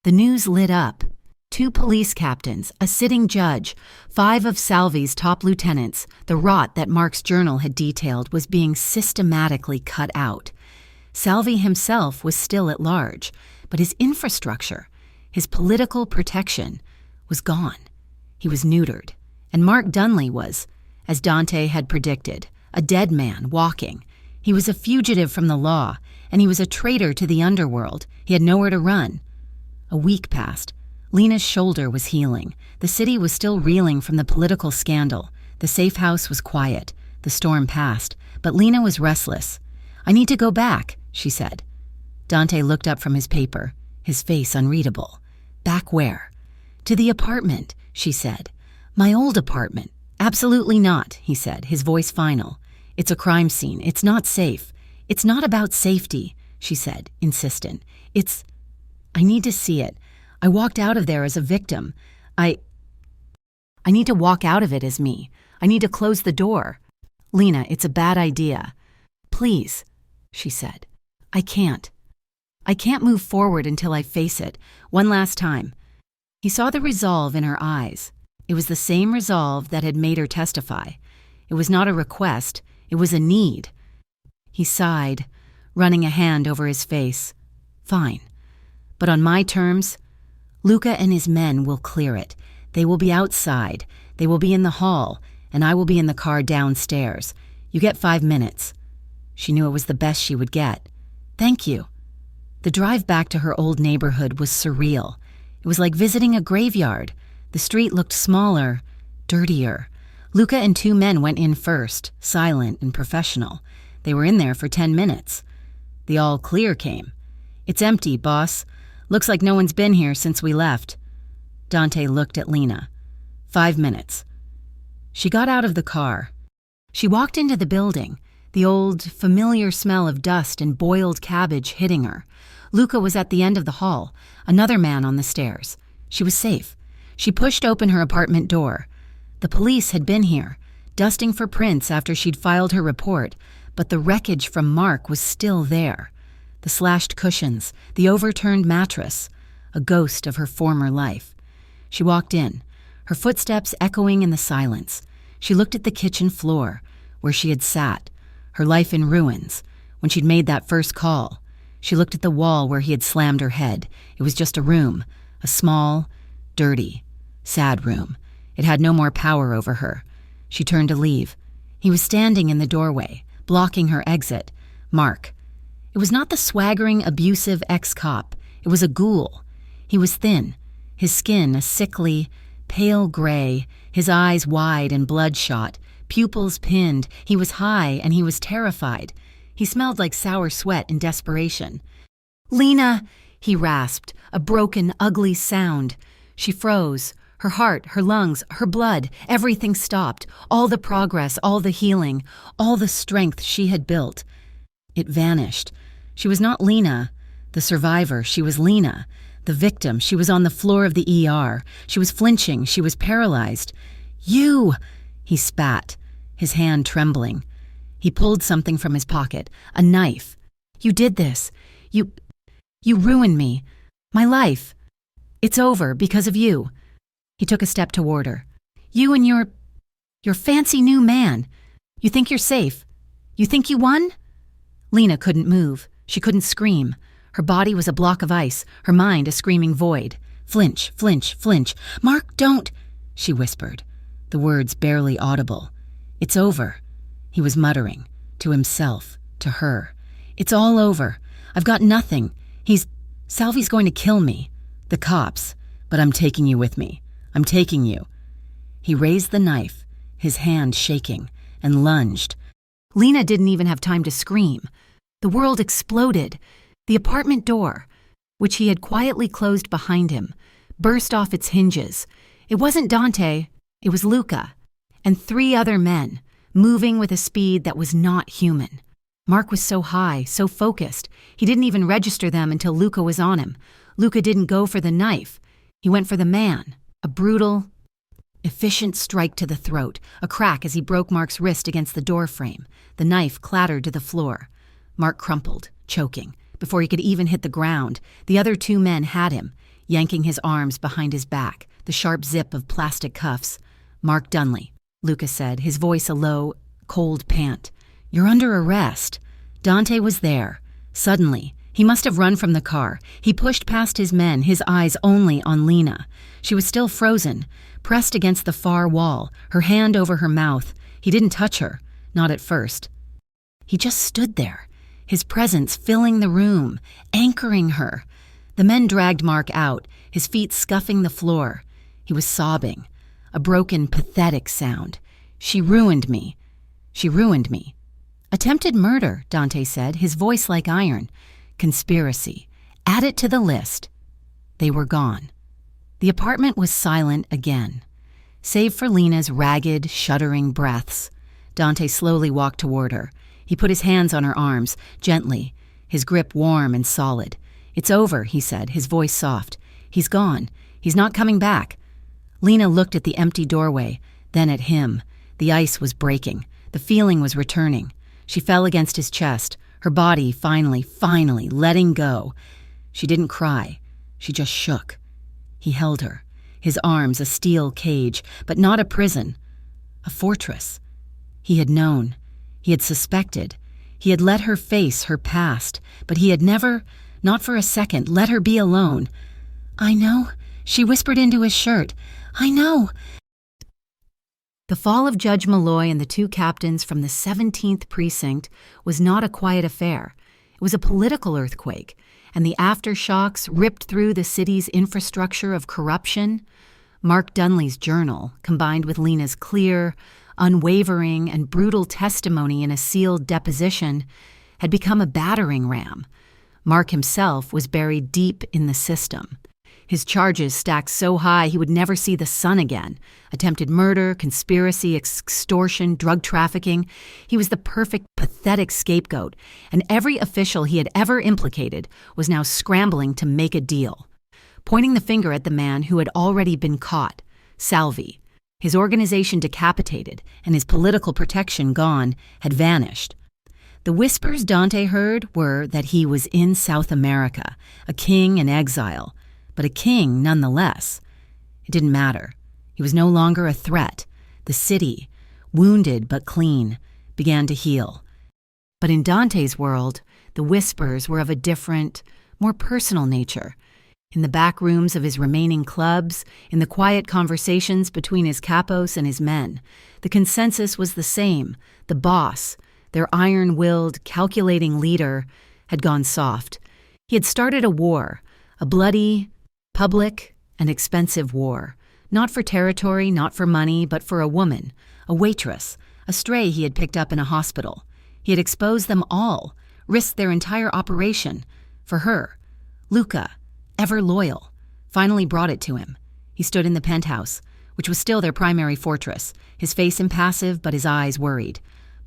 The news lit up. 2 police captains, a sitting judge, 5 of Salvi's top lieutenants. The rot that Mark's journal had detailed was being systematically cut out. Salvi himself was still at large, but his infrastructure, his political protection, was gone. He was neutered. And Mark Dunley was, as Dante had predicted, a dead man walking. He was a fugitive from the law, and he was a traitor to the underworld. He had nowhere to run. A week passed. Lena's shoulder was healing. The city was still reeling from the political scandal. The safe house was quiet. The storm passed, but Lena was restless. "I need to go back," she said. Dante looked up from his paper, his face unreadable. "Back where?" "To the apartment," she said. "My old apartment." "Absolutely not," he said, his voice final. "It's a crime scene. It's not safe." "It's not about safety," she said, insistent. I need to see it. I walked out of there as a victim. I need to walk out of it as me. I need to close the door." "Lena, it's a bad idea." "Please," she said. I can't move forward until I face it, one last time." He saw the resolve in her eyes. It was the same resolve that had made her testify. It was not a request, it was a need. He sighed, running a hand over his face. "Fine. But on my terms, Luca and his men will clear it. They will be outside, they will be in the hall, and I will be in the car downstairs. You get 5 minutes." She knew it was the best she would get. "Thank you." The drive back to her old neighborhood was surreal. It was like visiting a graveyard. The street looked smaller, dirtier. Luca and 2 men went in first, silent and professional. They were in there for 10 minutes. The all clear came. "It's empty, boss. Looks like no one's been here since we left." Dante looked at Lena. 5 minutes. She got out of the car. She walked into the building, the old, familiar smell of dust and boiled cabbage hitting her. Luca was at the end of the hall, another man on the stairs. She was safe. She pushed open her apartment door. The police had been here, dusting for prints after she'd filed her report, but the wreckage from Mark was still there. The slashed cushions, the overturned mattress, a ghost of her former life. She walked in, her footsteps echoing in the silence. She looked at the kitchen floor, where she had sat, her life in ruins, when she'd made that first call. She looked at the wall where he had slammed her head. It was just a room, a small, dirty, sad room. It had no more power over her. She turned to leave. He was standing in the doorway, blocking her exit. Mark. It was not the swaggering, abusive ex-cop. It was a ghoul. He was thin, his skin a sickly, pale gray, his eyes wide and bloodshot, pupils pinned. He was high and he was terrified. He smelled like sour sweat and desperation. "Lena," he rasped, a broken, ugly sound. She froze. Her heart, her lungs, her blood, everything stopped. All the progress, all the healing, all the strength she had built. It vanished. She was not Lena, the survivor. She was Lena, the victim. She was on the floor of the ER. She was flinching. She was paralyzed. "You!" he spat, his hand trembling. He pulled something from his pocket, a knife. "You did this. You ruined me. My life. It's over because of you." He took a step toward her. "You and your fancy new man. You think you're safe? You think you won?" Lena couldn't move. She couldn't scream. Her body was a block of ice, her mind a screaming void. "Flinch, flinch, flinch. Mark, don't," she whispered, the words barely audible. "It's over," he was muttering, to himself, to her. "It's all over. I've got nothing. Salvi's going to kill me. The cops. But I'm taking you with me. I'm taking you." He raised the knife, his hand shaking, and lunged. Lena didn't even have time to scream. The world exploded. The apartment door, which he had quietly closed behind him, burst off its hinges. It wasn't Dante, it was Luca, and 3 other men, moving with a speed that was not human. Mark was so high, so focused, he didn't even register them until Luca was on him. Luca didn't go for the knife. He went for the man, a brutal, efficient strike to the throat, a crack as he broke Mark's wrist against the door frame. The knife clattered to the floor. Mark crumpled, choking. Before he could even hit the ground, the other 2 men had him, yanking his arms behind his back, the sharp zip of plastic cuffs. "Mark Dunley," Luca said, his voice a low, cold pant. "You're under arrest." Dante was there. Suddenly, he must have run from the car. He pushed past his men, his eyes only on Lena. She was still frozen, pressed against the far wall, her hand over her mouth. He didn't touch her, not at first. He just stood there, his presence filling the room, anchoring her. The men dragged Mark out, his feet scuffing the floor. He was sobbing, a broken, pathetic sound. "She ruined me. She ruined me." "Attempted murder," Dante said, his voice like iron. "Conspiracy. Add it to the list." They were gone. The apartment was silent again, save for Lena's ragged, shuddering breaths. Dante slowly walked toward her. He put his hands on her arms, gently, his grip warm and solid. "It's over," he said, his voice soft. "He's gone. He's not coming back." Lena looked at the empty doorway, then at him. The ice was breaking. The feeling was returning. She fell against his chest, her body finally letting go. She didn't cry. She just shook. He held her, his arms a steel cage, but not a prison. A fortress. He had known. He had suspected. He had let her face her past, but he had never, not for a second, let her be alone. "I know," she whispered into his shirt. "I know." The fall of Judge Malloy and the 2 captains from the 17th Precinct was not a quiet affair. It was a political earthquake, and the aftershocks ripped through the city's infrastructure of corruption. Mark Dunley's journal, combined with Lena's clear, unwavering, and brutal testimony in a sealed deposition, had become a battering ram. Mark himself was buried deep in the system. His charges stacked so high he would never see the sun again. Attempted murder, conspiracy, extortion, drug trafficking. He was the perfect, pathetic scapegoat, and every official he had ever implicated was now scrambling to make a deal, pointing the finger at the man who had already been caught, Salvi. His organization decapitated, and his political protection gone, had vanished. The whispers Dante heard were that he was in South America, a king in exile, but a king nonetheless. It didn't matter. He was no longer a threat. The city, wounded but clean, began to heal. But in Dante's world, the whispers were of a different, more personal nature. In the back rooms of his remaining clubs, in the quiet conversations between his capos and his men, the consensus was the same. The boss, their iron-willed, calculating leader, had gone soft. He had started a war, a bloody, public, and expensive war. Not for territory, not for money, but for a woman, a waitress, a stray he had picked up in a hospital. He had exposed them all, risked their entire operation. For her, Luca, ever loyal, finally brought it to him. He stood in the penthouse, which was still their primary fortress, his face impassive but his eyes worried.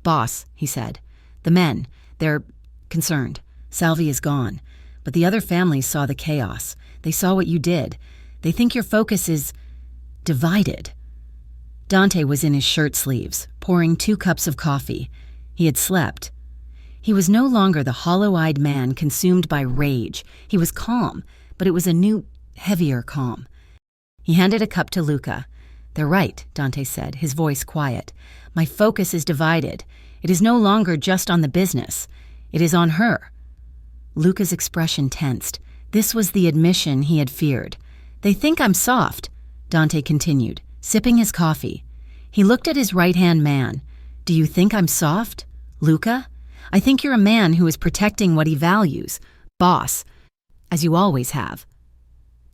"Boss," he said, "the men, they're concerned. Salvi is gone. But the other families saw the chaos. They saw what you did. They think your focus is divided." Dante was in his shirt sleeves, pouring 2 cups of coffee. He had slept. He was no longer the hollow-eyed man consumed by rage. He was calm, but it was a new, heavier calm. He handed a cup to Luca. "They're right," Dante said, his voice quiet. "My focus is divided. It is no longer just on the business. It is on her." Luca's expression tensed. This was the admission he had feared. "They think I'm soft," Dante continued, sipping his coffee. He looked at his right-hand man. "Do you think I'm soft, Luca? I think you're a man who is protecting what he values. Boss, as you always have."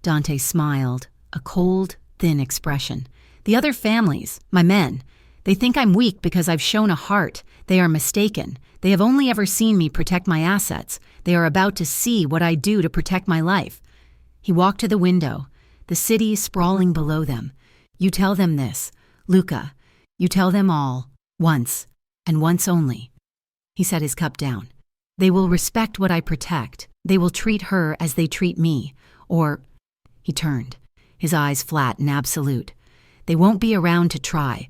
Dante smiled, a cold, thin expression. "The other families, my men, they think I'm weak because I've shown a heart. They are mistaken. They have only ever seen me protect my assets. They are about to see what I do to protect my life." He walked to the window, the city sprawling below them. "You tell them this, Luca. You tell them all, once, and once only." He set his cup down. "They will respect what I protect. They will treat her as they treat me. Or—" He turned, his eyes flat and absolute. "They won't be around to try."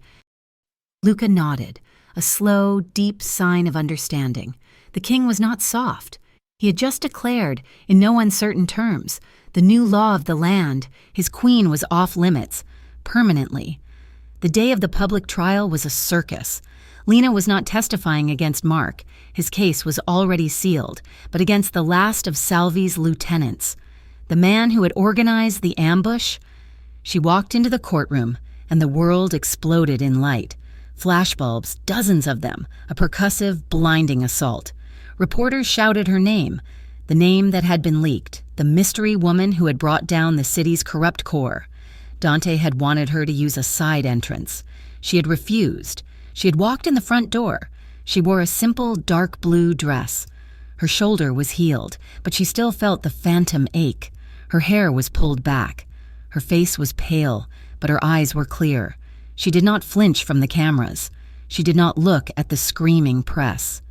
Luca nodded, a slow, deep sign of understanding. The king was not soft. He had just declared, in no uncertain terms, the new law of the land. His queen was off limits, permanently. The day of the public trial was a circus. Lena was not testifying against Mark. His case was already sealed, but against the last of Salvi's lieutenants. The man who had organized the ambush. She walked into the courtroom, and the world exploded in light. Flashbulbs, dozens of them, a percussive, blinding assault. Reporters shouted her name, the name that had been leaked, the mystery woman who had brought down the city's corrupt core. Dante had wanted her to use a side entrance. She had refused. She had walked in the front door. She wore a simple, dark blue dress. Her shoulder was healed, but she still felt the phantom ache. Her hair was pulled back. Her face was pale, but her eyes were clear. She did not flinch from the cameras. She did not look at the screaming press.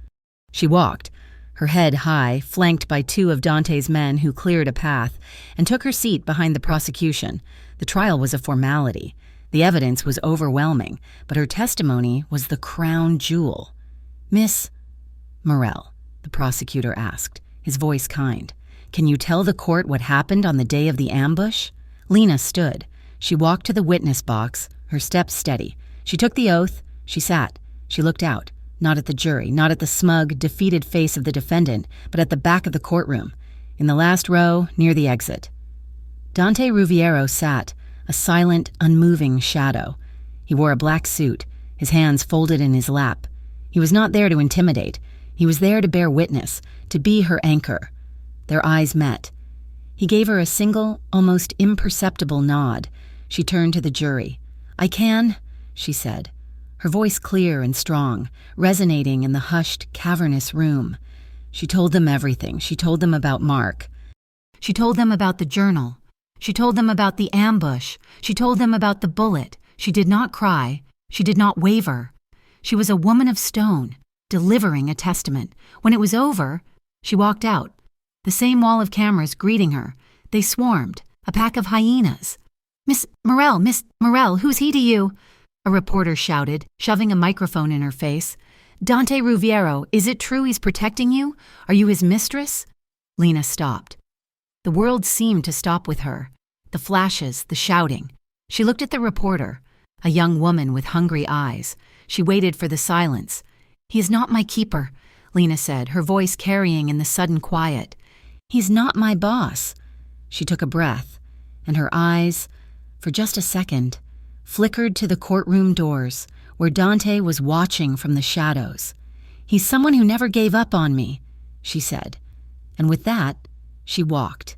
She walked, her head high, flanked by two of Dante's men who cleared a path, and took her seat behind the prosecution. The trial was a formality. The evidence was overwhelming, but her testimony was the crown jewel. "Miss Morell," the prosecutor asked, his voice kind, "can you tell the court what happened on the day of the ambush?" Lena stood. She walked to the witness box, her steps steady. She took the oath. She sat. She looked out, not at the jury, not at the smug, defeated face of the defendant, but at the back of the courtroom, in the last row, near the exit. Dante Ruviero sat, a silent, unmoving shadow. He wore a black suit, his hands folded in his lap. He was not there to intimidate. He was there to bear witness, to be her anchor. Their eyes met. He gave her a single, almost imperceptible nod. She turned to the jury. "I can," she said, her voice clear and strong, resonating in the hushed, cavernous room. She told them everything. She told them about Mark. She told them about the journal. She told them about the ambush. She told them about the bullet. She did not cry. She did not waver. She was a woman of stone, delivering a testament. When it was over, she walked out. The same wall of cameras greeting her. They swarmed, a pack of hyenas. Miss Morell, who's he to you?" A reporter shouted, shoving a microphone in her face. "Dante Ruviero, is it true he's protecting you? Are you his mistress?" Lena stopped. The world seemed to stop with her. The flashes, the shouting. She looked at the reporter, a young woman with hungry eyes. She waited for the silence. "He is not my keeper," Lena said, her voice carrying in the sudden quiet. "He's not my boss." She took a breath, and her eyes, for just a second, flickered to the courtroom doors, where Dante was watching from the shadows. "He's someone who never gave up on me," she said. And with that, she walked,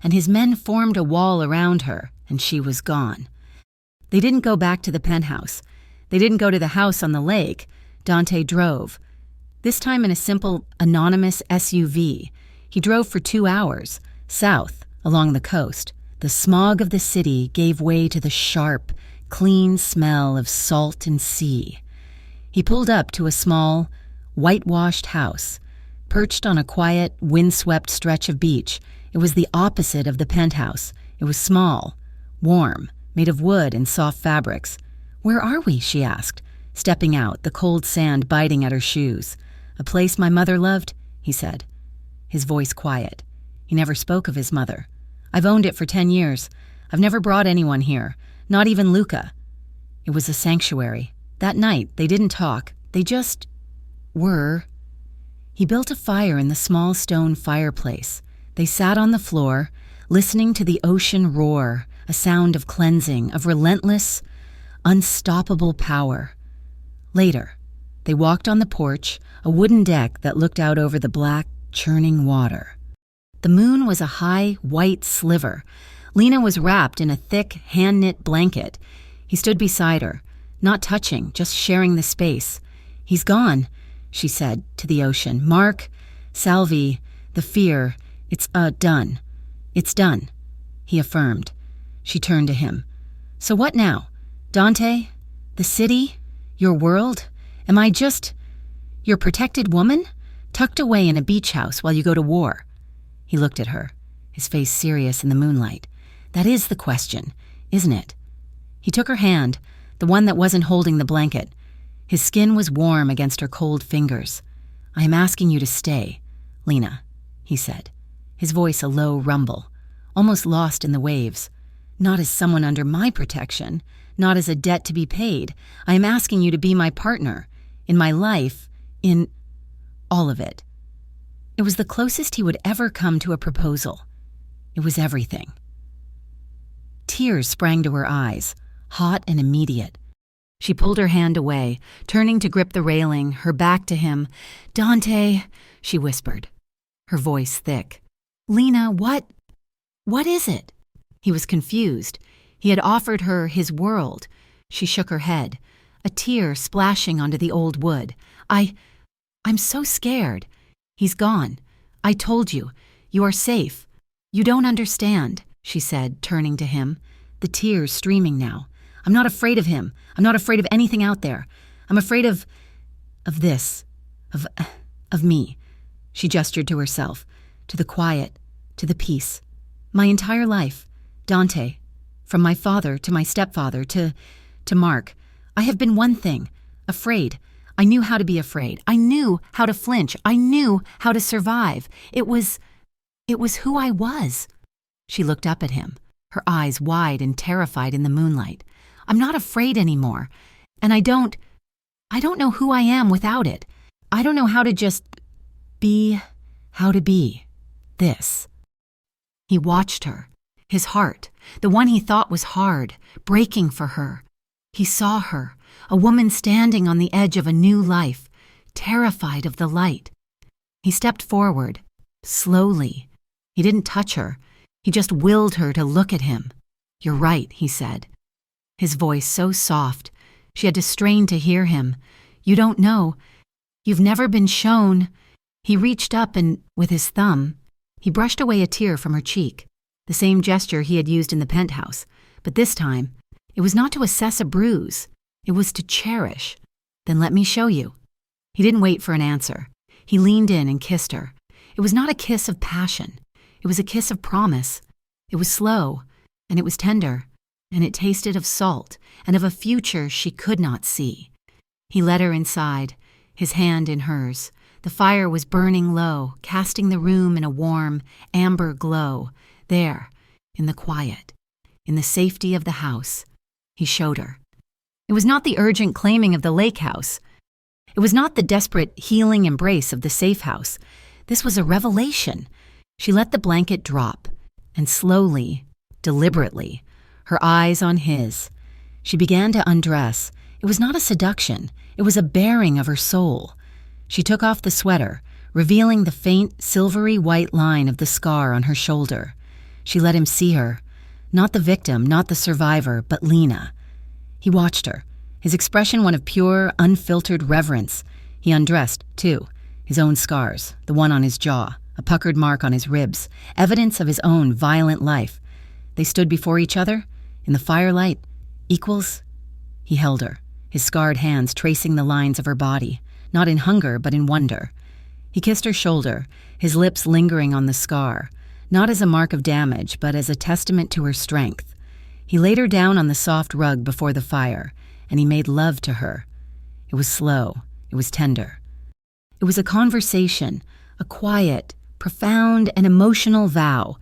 and his men formed a wall around her, and she was gone. They didn't go back to the penthouse. They didn't go to the house on the lake. Dante drove, this time in a simple, anonymous SUV. He drove for 2 hours, south, along the coast. The smog of the city gave way to the sharp, clean smell of salt and sea. He pulled up to a small, whitewashed house, perched on a quiet, windswept stretch of beach. It was the opposite of the penthouse. It was small, warm, made of wood and soft fabrics. "Where are we?" she asked. stepping out, the cold sand biting at her shoes. "A place my mother loved?" he said, his voice quiet. He never spoke of his mother. "I've owned it for 10 years. I've never brought anyone here, not even Luca." It was a sanctuary. That night, they didn't talk. They just were. He built a fire in the small stone fireplace. They sat on the floor, listening to the ocean roar, a sound of cleansing, of relentless, unstoppable power. Later, they walked on the porch, a wooden deck that looked out over the black, churning water. The moon was a high, white sliver. Lena was wrapped in a thick, hand-knit blanket. He stood beside her, not touching, just sharing the space. "He's gone," she said to the ocean. "Mark, Salvi, the fear, it's done. It's done," he affirmed. She turned to him. "So what now? Dante? The city? Your world? Am I just your protected woman? Tucked away in a beach house while you go to war?" He looked at her, his face serious in the moonlight. "That is the question, isn't it?" He took her hand, the one that wasn't holding the blanket. His skin was warm against her cold fingers. "I am asking you to stay, Lena," he said, his voice a low rumble, almost lost in the waves. "Not as someone under my protection, not as a debt to be paid. I am asking you to be my partner, in my life, in all of it." It was the closest he would ever come to a proposal. It was everything. Tears sprang to her eyes, hot and immediate. She pulled her hand away, turning to grip the railing, her back to him. "Dante," she whispered, her voice thick. "Lena, what is it?" He was confused. He had offered her his world. She shook her head, a tear splashing onto the old wood. I'm so scared. He's gone. I told you. You are safe. You don't understand," she said, turning to him, the tears streaming now. "I'm not afraid of him. I'm not afraid of anything out there. I'm afraid of this, of me." She gestured to herself, to the quiet, to the peace. "My entire life, Dante, from my father to my stepfather to Mark, I have been one thing, afraid. I knew how to be afraid. I knew how to flinch. I knew how to survive. It was who I was." She looked up at him, her eyes wide and terrified in the moonlight. "I'm not afraid anymore, and I don't know who I am without it. I don't know how to just be how to be this." He watched her, his heart, the one he thought was hard, breaking for her. He saw her, a woman standing on the edge of a new life, terrified of the light. He stepped forward, slowly. He didn't touch her. He just willed her to look at him. "You're right," he said, his voice so soft she had to strain to hear him. "You don't know. You've never been shown." He reached up and, with his thumb, he brushed away a tear from her cheek, the same gesture he had used in the penthouse. But this time, it was not to assess a bruise. It was to cherish. "Then let me show you." He didn't wait for an answer. He leaned in and kissed her. It was not a kiss of passion. It was a kiss of promise. It was slow, and it was tender, and it tasted of salt and of a future she could not see. He led her inside, his hand in hers. The fire was burning low, casting the room in a warm, amber glow. There, in the quiet, in the safety of the house, he showed her. It was not the urgent claiming of the lake house. It was not the desperate, healing embrace of the safe house. This was a revelation. She let the blanket drop, and slowly, deliberately, her eyes on his, she began to undress. It was not a seduction. It was a baring of her soul. She took off the sweater, revealing the faint, silvery white line of the scar on her shoulder. She let him see her, not the victim, not the survivor, but Lena. He watched her, his expression one of pure, unfiltered reverence. He undressed, too, his own scars, the one on his jaw, a puckered mark on his ribs, evidence of his own violent life. They stood before each other, in the firelight, equals. He held her, his scarred hands tracing the lines of her body, not in hunger but in wonder. He kissed her shoulder, his lips lingering on the scar, not as a mark of damage but as a testament to her strength. He laid her down on the soft rug before the fire, and he made love to her. It was slow. It was tender. It was a conversation, a quiet, profound, and emotional vow.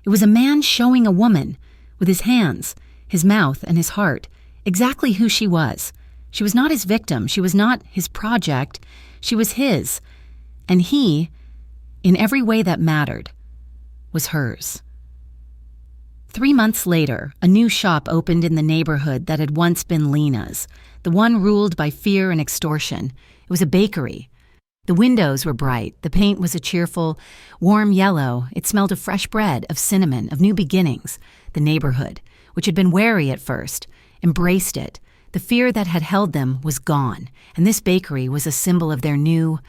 It was a man showing a woman, with his hands, his mouth, and his heart, exactly who she was. She was not his victim. She was not his project. She was his. And he, in every way that mattered, was hers. 3 months later, a new shop opened in the neighborhood that had once been Lena's, the one ruled by fear and extortion. It was a bakery. The windows were bright. The paint was a cheerful, warm yellow. It smelled of fresh bread, of cinnamon, of new beginnings. The neighborhood, which had been wary at first, embraced it. The fear that had held them was gone, and this bakery was a symbol of their new,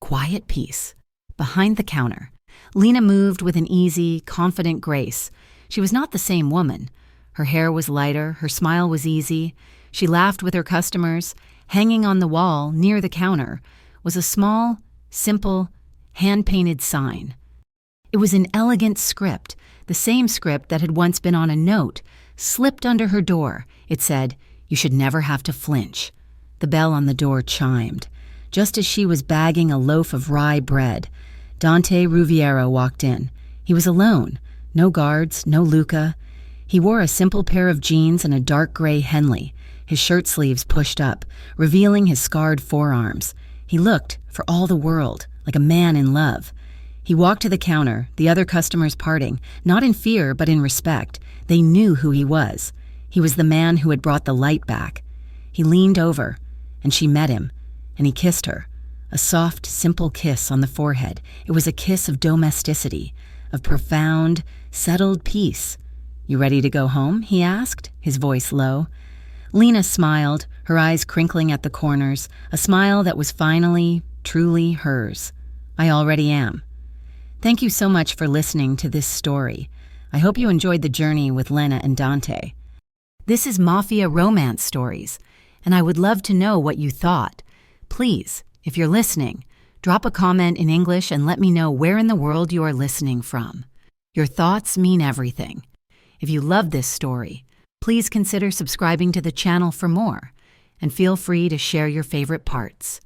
quiet peace. Behind the counter, Lena moved with an easy, confident grace. She was not the same woman. Her hair was lighter, her smile was easy. She laughed with her customers. Hanging on the wall, near the counter, was a small, simple, hand-painted sign. It was an elegant script, the same script that had once been on a note, slipped under her door. It said, "You should never have to flinch." The bell on the door chimed. Just as she was bagging a loaf of rye bread, Dante Ruviero walked in. He was alone. No guards, no Luca. He wore a simple pair of jeans and a dark gray Henley, his shirt sleeves pushed up, revealing his scarred forearms. He looked, for all the world, like a man in love. He walked to the counter, the other customers parting, not in fear but in respect. They knew who he was. He was the man who had brought the light back. He leaned over, and she met him, and he kissed her. A soft, simple kiss on the forehead. It was a kiss of domesticity, of profound, settled peace. "You ready to go home?" he asked, his voice low. Lena smiled, her eyes crinkling at the corners, a smile that was finally, truly hers. "I already am." Thank you so much for listening to this story. I hope you enjoyed the journey with Lena and Dante. This is Mafia Romance Stories, and I would love to know what you thought. Please, if you're listening, drop a comment in English and let me know where in the world you are listening from. Your thoughts mean everything. If you love this story, please consider subscribing to the channel for more, and feel free to share your favorite parts.